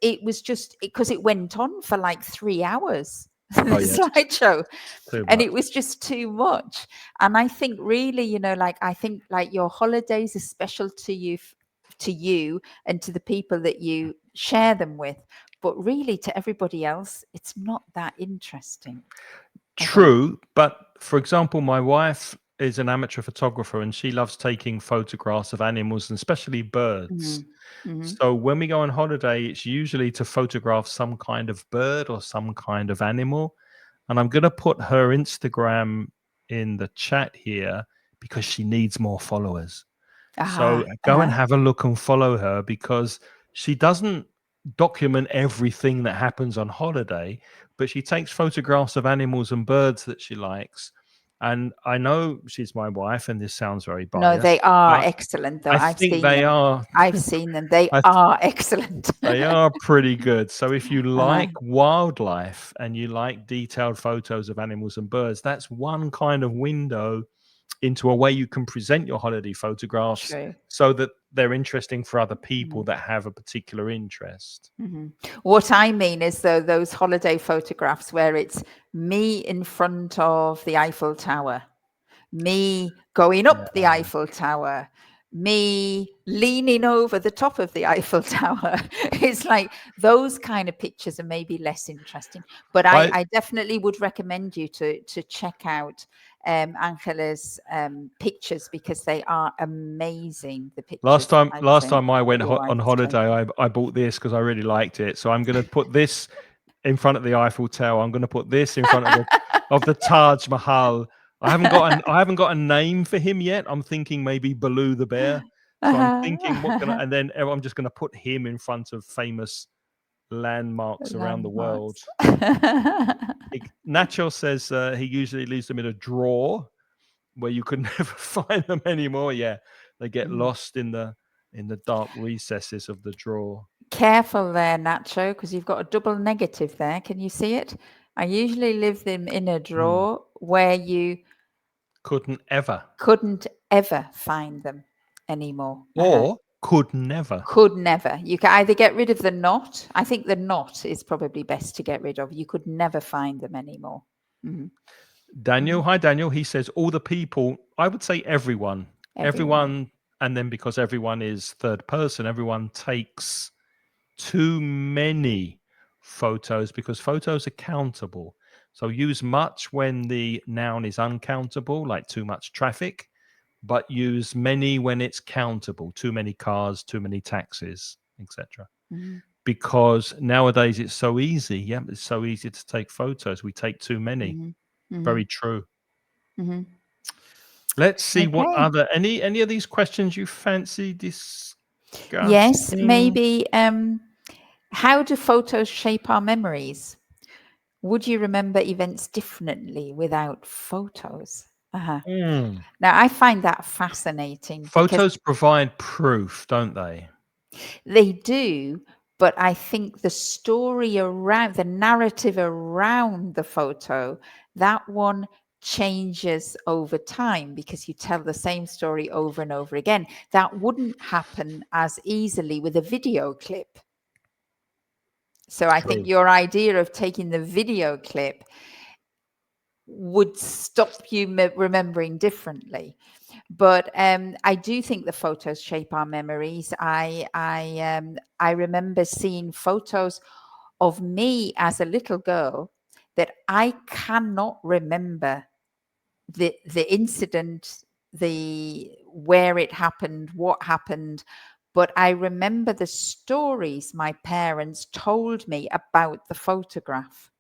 it was just because it went on for like 3 hours, the Oh yes. slideshow, Too and much. it was just too much. And I think really, like I think like your holidays are special to you and to the people that you share them with, but really to everybody else it's not that interesting, I think. True, but for example, my wife is an amateur photographer and she loves taking photographs of animals and especially birds. Mhm. Mhm. So when we go on holiday, it's usually to photograph some kind of bird or some kind of animal. And I'm going to put her Instagram in the chat here because she needs more followers. So go and Uh-huh. have a look and follow her, because she doesn't document everything that happens on holiday, but she takes photographs of animals and birds that she likes. And I know she's my wife, and this sounds very No, biased, they are but excellent though. I I've think seen they them. are. I've seen them. They I are excellent. They are pretty good. So if you Uh-huh. like wildlife and you like detailed photos of animals and birds, that's one kind of window into a way you can present your holiday photographs True. so that they're interesting for other people Mhm. that have a particular interest. Mhm. What I mean is though those holiday photographs where it's me in front of the Eiffel Tower, me going up the Yeah. Eiffel Tower, me leaning over the top of the Eiffel Tower. It's like those kind of pictures are maybe less interesting. But I, I I definitely would recommend you to check out Angela's pictures because they are amazing. The last pictures time I've last seen time I that went your wife on has holiday, taken. I bought this because I really liked it. So I'm going to put this in front of the Eiffel Tower. I'm going to put this in front of the Taj Mahal. I haven't got a name for him yet. I'm thinking maybe Baloo the bear. So I'm thinking what can I, Uh-huh. and then I'm just going to put him in front of famous landmarks around the world. Landmarks. Nacho says he usually leaves them in a drawer where you could never find them anymore. Yeah, they get Mhm. lost in the dark recesses of the drawer. Careful there, Nacho, because you've got a double negative there. Can you see it? I usually leave them in a Hmm. drawer where you Couldn't ever. couldn't ever find them. anymore. or could never. Could never. You can either get rid of the knot. I think the knot is probably best to get rid of. You could never find them anymore. Mhm. Daniel, Mhm. hi Daniel. He says all the people, I would say everyone, Everyone. and then because everyone is third person, everyone takes too many photos because photos are countable. So use much when the noun is uncountable, like too much traffic, but use many when it's countable, too many cars, too many taxis, etc. Mhm. Because nowadays it's so easy. Yeah, it's so easy to take photos. We take too many. Mhm. Mhm. Very true. Mhm. Let's see what Okay. other any of these questions you fancy Yes, discussing. maybe. How do photos shape our memories? Would you remember events differently without photos? Uh-huh. Hmm. Now, I find that fascinating because Photos provide proof, don't they? they do, but I think the story around the narrative around the photo, that one changes over time because you tell the same story over and over again. That wouldn't happen as easily with a video clip. So I think True. your idea of taking the video clip would stop you remembering differently. But I do think the photos shape our memories. I remember seeing photos of me as a little girl that I cannot remember the incident, the where it happened, what happened, but I remember the stories my parents told me about the photograph.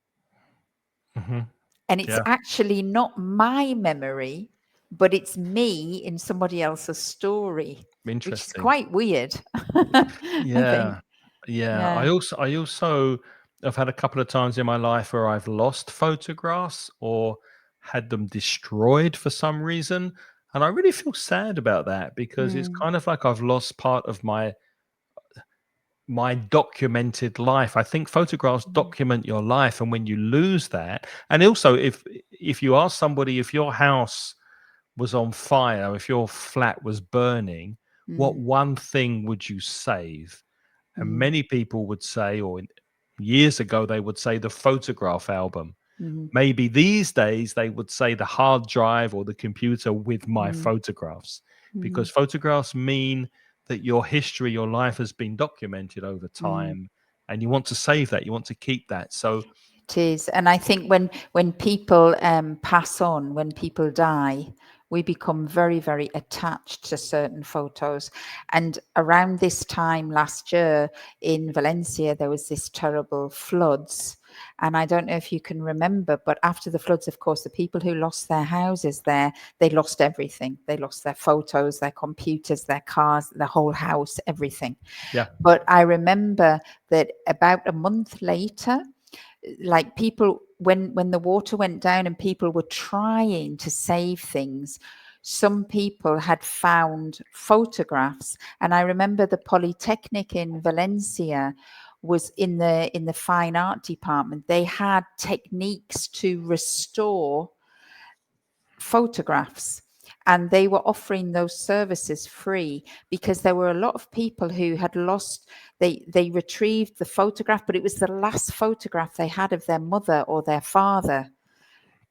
Hmm. And it's Yeah. actually not my memory, but it's me in somebody else's story, which is Interesting. quite weird. I think. Yeah. Yeah. Yeah. I also have had a couple of times in my life where I've lost photographs or had them destroyed for some reason. And I really feel sad about that because it's Mm, kind of like I've lost part of my documented life. I think photographs mm, document your life, and when you lose that, and also if you ask somebody if your house was on fire, if your flat was burning, what mm, one thing would you save? And mm, many people would say, years ago they would say the photograph album. mm, Maybe these days they would say the hard drive or the computer with my mm, photographs, mm, because photographs mean that your history, your life has been documented over mm. time, and you want to save that, you want to keep that. So, It is, and I think when people pass on, when people die, we become very, very attached to certain photos. And around this time last year in Valencia, there was this terrible floods. And I don't know if you can remember, but after the floods, of course, the people who lost their houses there, they lost everything. They lost their photos, their computers, their cars, the whole house, everything. yeah. But I remember that about a month later, like people, when the water went down and people were trying to save things, some people had found photographs. And I remember the Polytechnic in Valencia was in the fine art department. They had techniques to restore photographs, and they were offering those services free because there were a lot of people who had lost, they retrieved the photograph, but it was the last photograph they had of their mother or their father,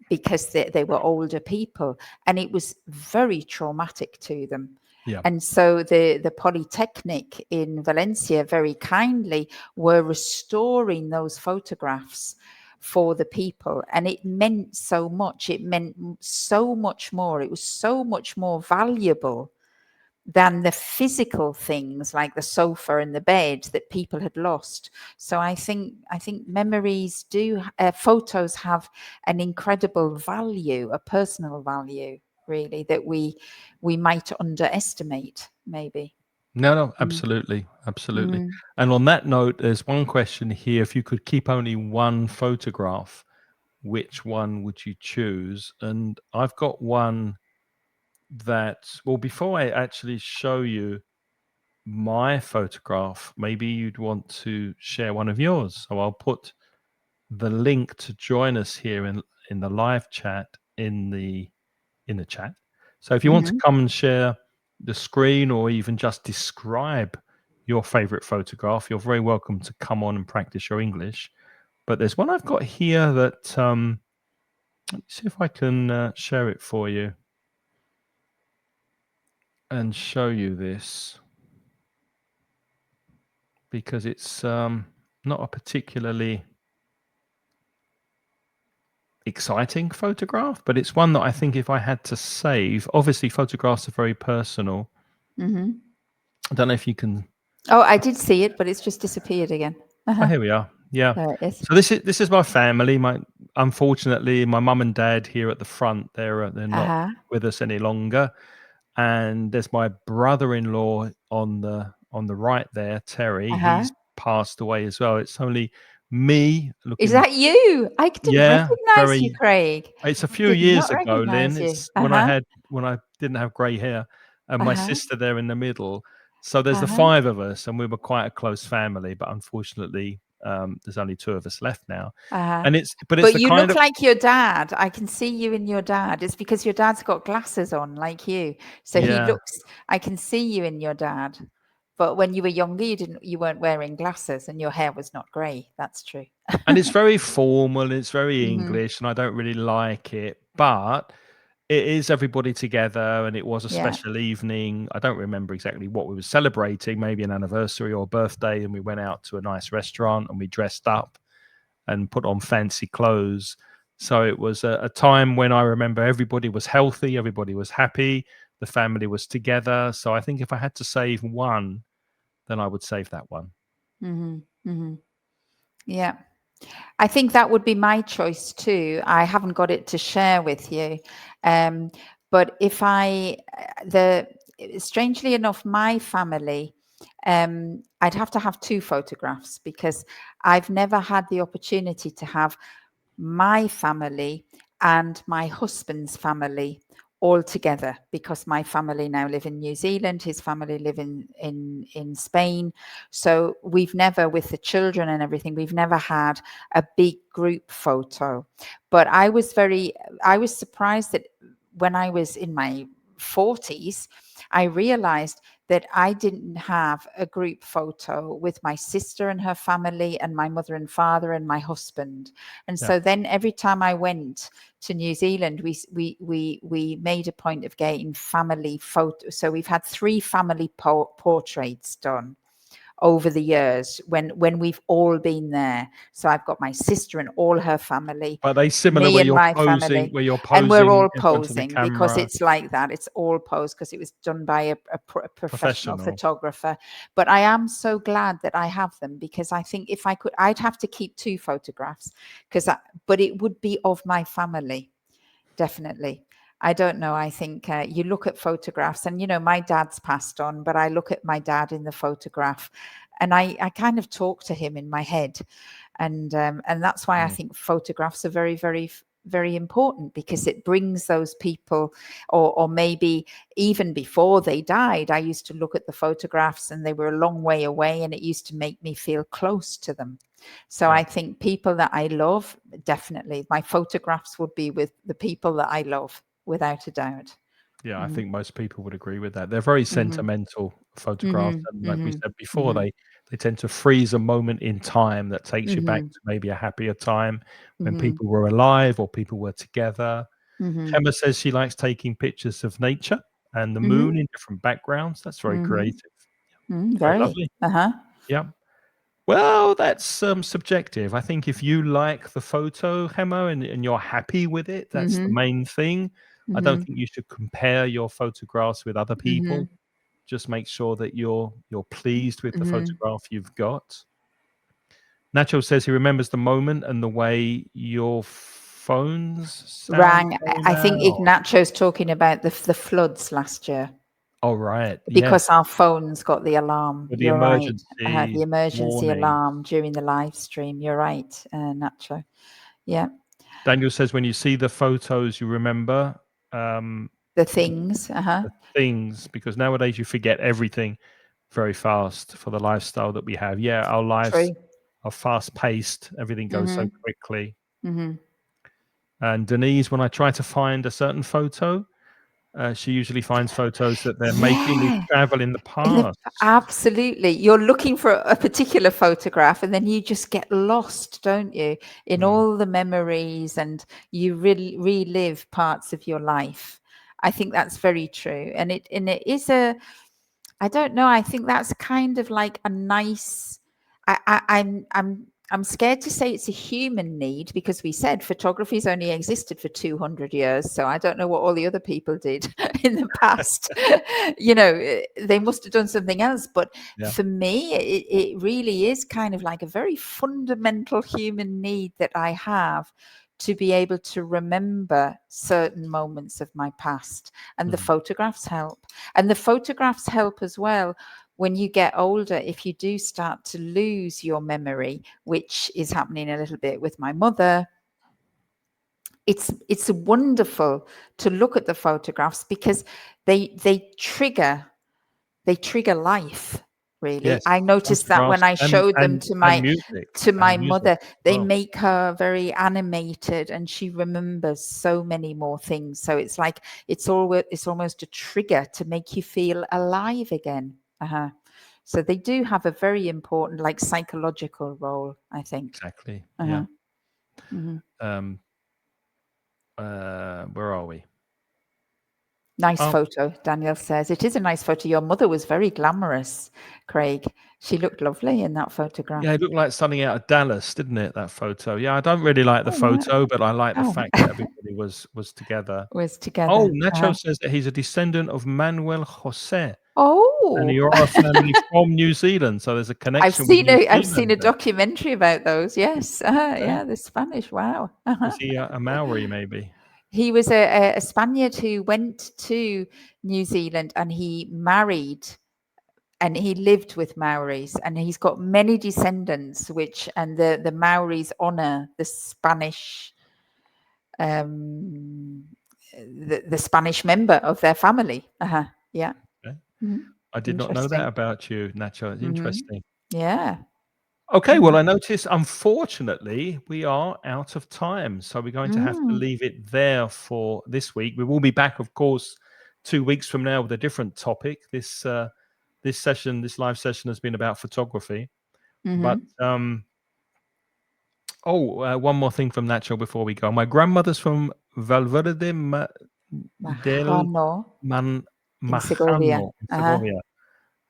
because they were older people, and it was very traumatic to them. Yeah. And so the Polytechnic in Valencia very kindly were restoring those photographs for the people, and it meant so much. It meant so much more. It was so much more valuable than the physical things like the sofa and the bed that people had lost. So I think memories do, photos have an incredible value, a personal value, really, that we might underestimate, maybe. No, no, Mm. absolutely, absolutely. Mm. And on that note, there's one question here: if you could keep only one photograph, which one would you choose? And I've got one that, well, before I actually show you my photograph, maybe you'd want to share one of yours. So I'll put the link to join us here in the live chat in the chat. So if you want to Mhm. come and share the screen or even just describe your favorite photograph, you're very welcome to come on and practice your English. But there's one I've got here that let me see if I can share it for you and show you this, because it's not a particularly exciting photograph, but it's one that I think if I had to save, obviously photographs are very personal. Mm-hmm. I don't know if you can. Oh, I did see it, but it's just disappeared again. Oh, here we are. Yeah. There it is. So this is my family. Unfortunately, my mum and dad here at the front. They're not Uh-huh. with us any longer. And there's my brother-in-law on the right there, Terry. Uh-huh. He's passed away as well. It's only me Is looking. that you? I didn't Yeah, recognize you, very. Craig. It's a I few did years not ago, Lynn. recognize you. It's Uh-huh. when I didn't have grey hair, and my Uh-huh. sister there in the middle. So there's the Uh-huh. five of us, and we were quite a close family. But unfortunately, there's only two of us left now. Uh-huh. And it's But the you kind look of. like your dad. I can see you in your dad. It's because your dad's got glasses on like you. So Yeah, I can see you in your dad. But when you were younger, you weren't wearing glasses and your hair was not grey. That's true. and it's very formal. It's very Mm-hmm. English, and I don't really like it. But it is everybody together, and it was a Yeah. special evening. I don't remember exactly what we were celebrating, maybe an anniversary or birthday, and we went out to a nice restaurant and we dressed up and put on fancy clothes. So it was a time when I remember everybody was healthy, everybody was happy, the family was together. So I think if I had to save one, then I would save that one. Mm-hmm. Mm-hmm. Yeah. I think that would be my choice too. I haven't got it to share with you. Um, but if I, the strangely enough, my family, I'd have to have two photographs because I've never had the opportunity to have my family and my husband's family all together, because my family now live in New Zealand, his family live in Spain. So we've never, with the children and everything, we've never had a big group photo. But I was surprised that when I was in my 40s, I realized that I didn't have a group photo with my sister and her family and my mother and father and my husband. And Yeah. so then every time I went to New Zealand, we made a point of getting family photos. So we've had 3 family portraits done over the years when we've all been there. So I've got my sister and all her family, But they similar me and my family, where you're and we're posing all in front of the posing because camera, it's like that. It's all posed because it was done by a professional professional. photographer. But I am so glad that I have them, because I think if I could, I'd have to keep 2 photographs but it would be of my family. Definitely. I don't know. I think you look at photographs and, my dad's passed on, but I look at my dad in the photograph and I kind of talk to him in my head. And that's why I Mm. think photographs are very, very, very important, because it brings those people, or maybe even before they died, I used to look at the photographs and they were a long way away and it used to make me feel close to them. So Yeah. I think people that I love, definitely my photographs would be with the people that I love, without a doubt. Yeah, I Mm-hmm. think most people would agree with that. They're very Mm-hmm. sentimental photographs, and like we Mm-hmm. said before, Mm-hmm. they tend to freeze a moment in time that takes you back Mm-hmm. to maybe a happier time when Mm-hmm. people were alive or people were together. Mm-hmm. Emma says she likes taking pictures of nature and the Mm-hmm. moon in different backgrounds. That's very Mm-hmm. creative. Mm, Very very. lovely. Uh-huh. Yeah. Well, that's subjective. I think if you like the photo, Hemo, and you're happy with it, that's the Mm-hmm. main thing. I don't Mm-hmm. think you should compare your photographs with other Mm-hmm. people. Just make sure that you're pleased with the Mm-hmm. photograph you've got. Nacho says he remembers the moment and the way your phone's sound Rang. came I think out. Ignacio's talking about the floods last year, Oh, right. because Yes. our phones got the alarm. With the You're right. The emergency emergency warning. alarm during the live stream. You're right, Nacho. Yeah. Daniel says when you see the photos, you remember um, The the things. Uh-huh. the things, because nowadays you forget everything very fast for the lifestyle that we have. Yeah, our lives True. are fast paced. Everything goes so Mm-hmm. quickly. Mm-hmm. And Denise, when I try to find a certain photo, she usually finds photos that they're making with Yeah. travel in the In the, past. absolutely. You're looking for a particular photograph and then you just get lost, don't you, in Mm, all the memories, and you really relive parts of your life. I think that's very true. And it is a, I don't know, I think that's kind of like a nice, I'm scared to say it's a human need, because we said photography's only existed for 200 years. So I don't know what all the other people did in the past. They must have done something else. But yeah. for me, it really is kind of like a very fundamental human need that I have, to be able to remember certain moments of my past. And the Mm, photographs help. And the photographs help as well when you get older, if you do start to lose your memory, which is happening a little bit with my mother. It's wonderful to look at the photographs, because they trigger life. Really, yes, I noticed that when photographs I showed them and music to my and music mother, as they well. make her very animated, and she remembers so many more things. So it's like it's almost a trigger to make you feel alive again. So they do have a very important, like, psychological role, I think. Exactly. Yeah. Uh-huh. Mhm. Um, where are we? Nice Oh, photo, Daniel says. It is a nice photo. Your mother was very glamorous, Craig. She looked lovely in that yeah, photograph. it looked like something out of Dallas, didn't it, that photo? Yeah, I don't really like the Oh, yeah. photo, but I like the Oh, fact that everybody was together. was Oh, together. Nacho says that he's a descendant of Manuel José, and Oh, you're a family from New Zealand, so there's a I've connection with seen New a I've seen Zealand a there. documentary about those. Yes. Okay. Yeah, the Spanish. Wow. Is he a Maori maybe? He was a Spaniard who went to New Zealand, and he married, and he lived with Maoris, and he's got many descendants, which, and the Maoris honor the Spanish, um, the Spanish member of their family. Yeah. Okay. Mhm. I did not know that Interesting. about you, Nacho. It's Hmm. interesting. Yeah. Okay, well, Mhm. I notice unfortunately we are out of time, so we're going to have to Mm. leave it there for this week. We will be back, of course, 2 weeks from now with a different topic. This live session has been about photography. But Mhm. one more thing from Nacho before we go. My grandmother's from Valverde del Majano Man in Segovia. Majano in Segovia,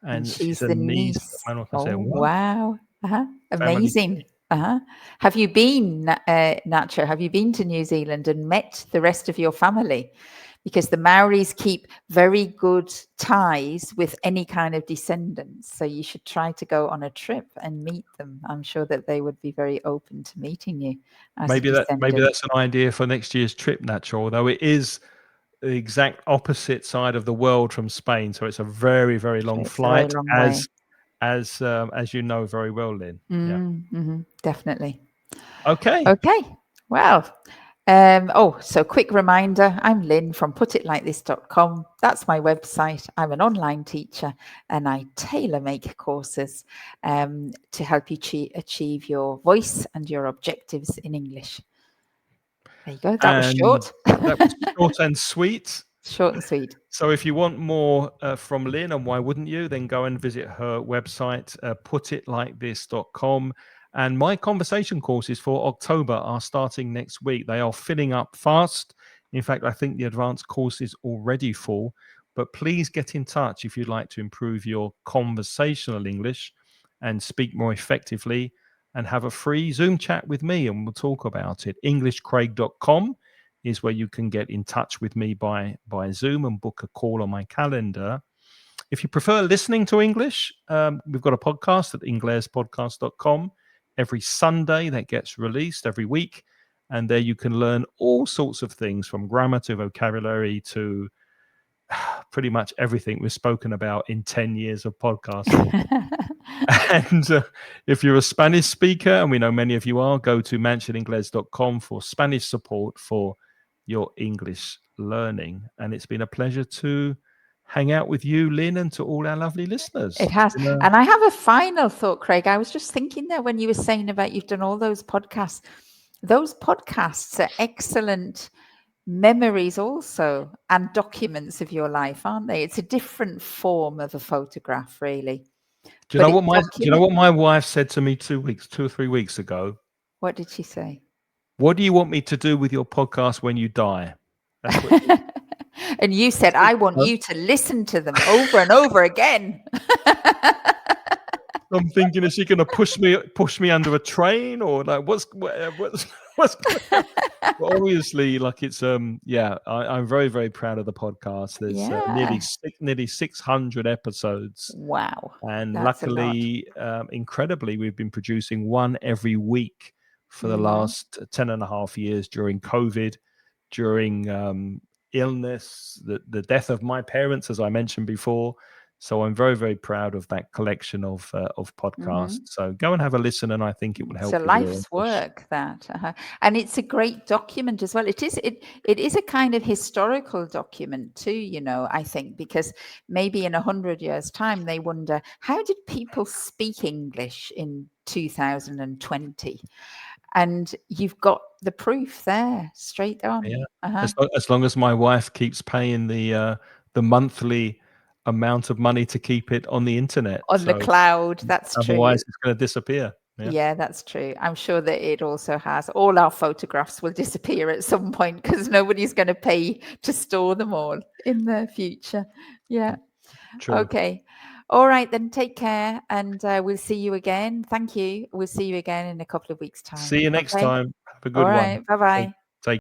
And and she's she's a the niece of niece. Manuel Oh, Jose. What wow. family? Amazing. Have you been, Nacho, have you been to New Zealand and met the rest of your family? Because the Maoris keep very good ties with any kind of descendants. So you should try to go on a trip and meet them. I'm sure that they would be very open to meeting you as a Maybe descendant. that's an idea for next year's trip, Nacho. Although it is the exact opposite side of the world from Spain, so it's a very, very long It's a very flight, long way. as you know very well, Lynn. Yeah. Definitely. Okay. Okay. Well, so quick reminder, I'm Lynn from putitlikethis.com. That's my website. I'm an online teacher, and I tailor make courses to help you achieve your voice and your objectives in English. There you go. That was And short. that was short and sweet. Short and sweet. So if you want more from Lynn, and why wouldn't you, then go and visit her website, putitlikethis.com. And my conversation courses for October are starting next week. They are filling up fast. In fact, I think the advanced course is already full. But please get in touch if you'd like to improve your conversational English and speak more effectively, and have a free Zoom chat with me, and we'll talk about it. EnglishCraig.com is where you can get in touch with me by Zoom and book a call on my calendar. If you prefer listening to English, we've got a podcast at inglespodcast.com every Sunday that gets released every week. And there you can learn all sorts of things, from grammar to vocabulary to pretty much everything we've spoken about in 10 years of podcasting. And if you're a Spanish speaker, and we know many of you are, go to mansioningles.com for Spanish support for your English learning. And it's been a pleasure to hang out with you, Lynn, and to all our lovely listeners. It has. And I have a final thought, Craig. I was just thinking there when you were saying about you've done all those podcasts. Those podcasts are excellent memories also, and documents of your life, aren't they? It's a different form of a photograph, really. Do you But know it what documents. my wife said to me 2 or 3 weeks ago? What did she say? What do you want me to do with your podcast when you die? That's what she And you said, I want said. you to listen to them over and over again. I'm thinking, is she going to push me under a train, or like what's what's going to happen? Well, obviously, like it's yeah, I'm very very proud of the podcast. There's Yeah. nearly 600 episodes, Wow. and That's a lot. luckily, incredibly, we've been producing one every week for the Mm-hmm. last 10 and a half years during COVID, during illness, the death of my parents, as I mentioned before. So I'm very, very proud of that collection of podcasts. Mm-hmm. So go and have a listen, and I think it will It's a help with your life's English. work, that. And it's a great document as well. It is a kind of historical document too, I think, because maybe in 100 years' time they wonder, how did people speak English in 2020? And you've got the proof there straight on. Yeah, as long as my wife keeps paying the monthly amount of money to keep it on the internet. On the So cloud, that's true. otherwise, it's going to disappear. Yeah, Yeah, that's true. I'm sure that it also has. All our photographs will disappear at some point because nobody's going to pay to store them all in the future. Yeah. true. Okay. All right, then take care and we'll see you again. Thank you. We'll see you again in a couple of weeks' See time. you next Okay. time. Have a All good one. right. Bye bye.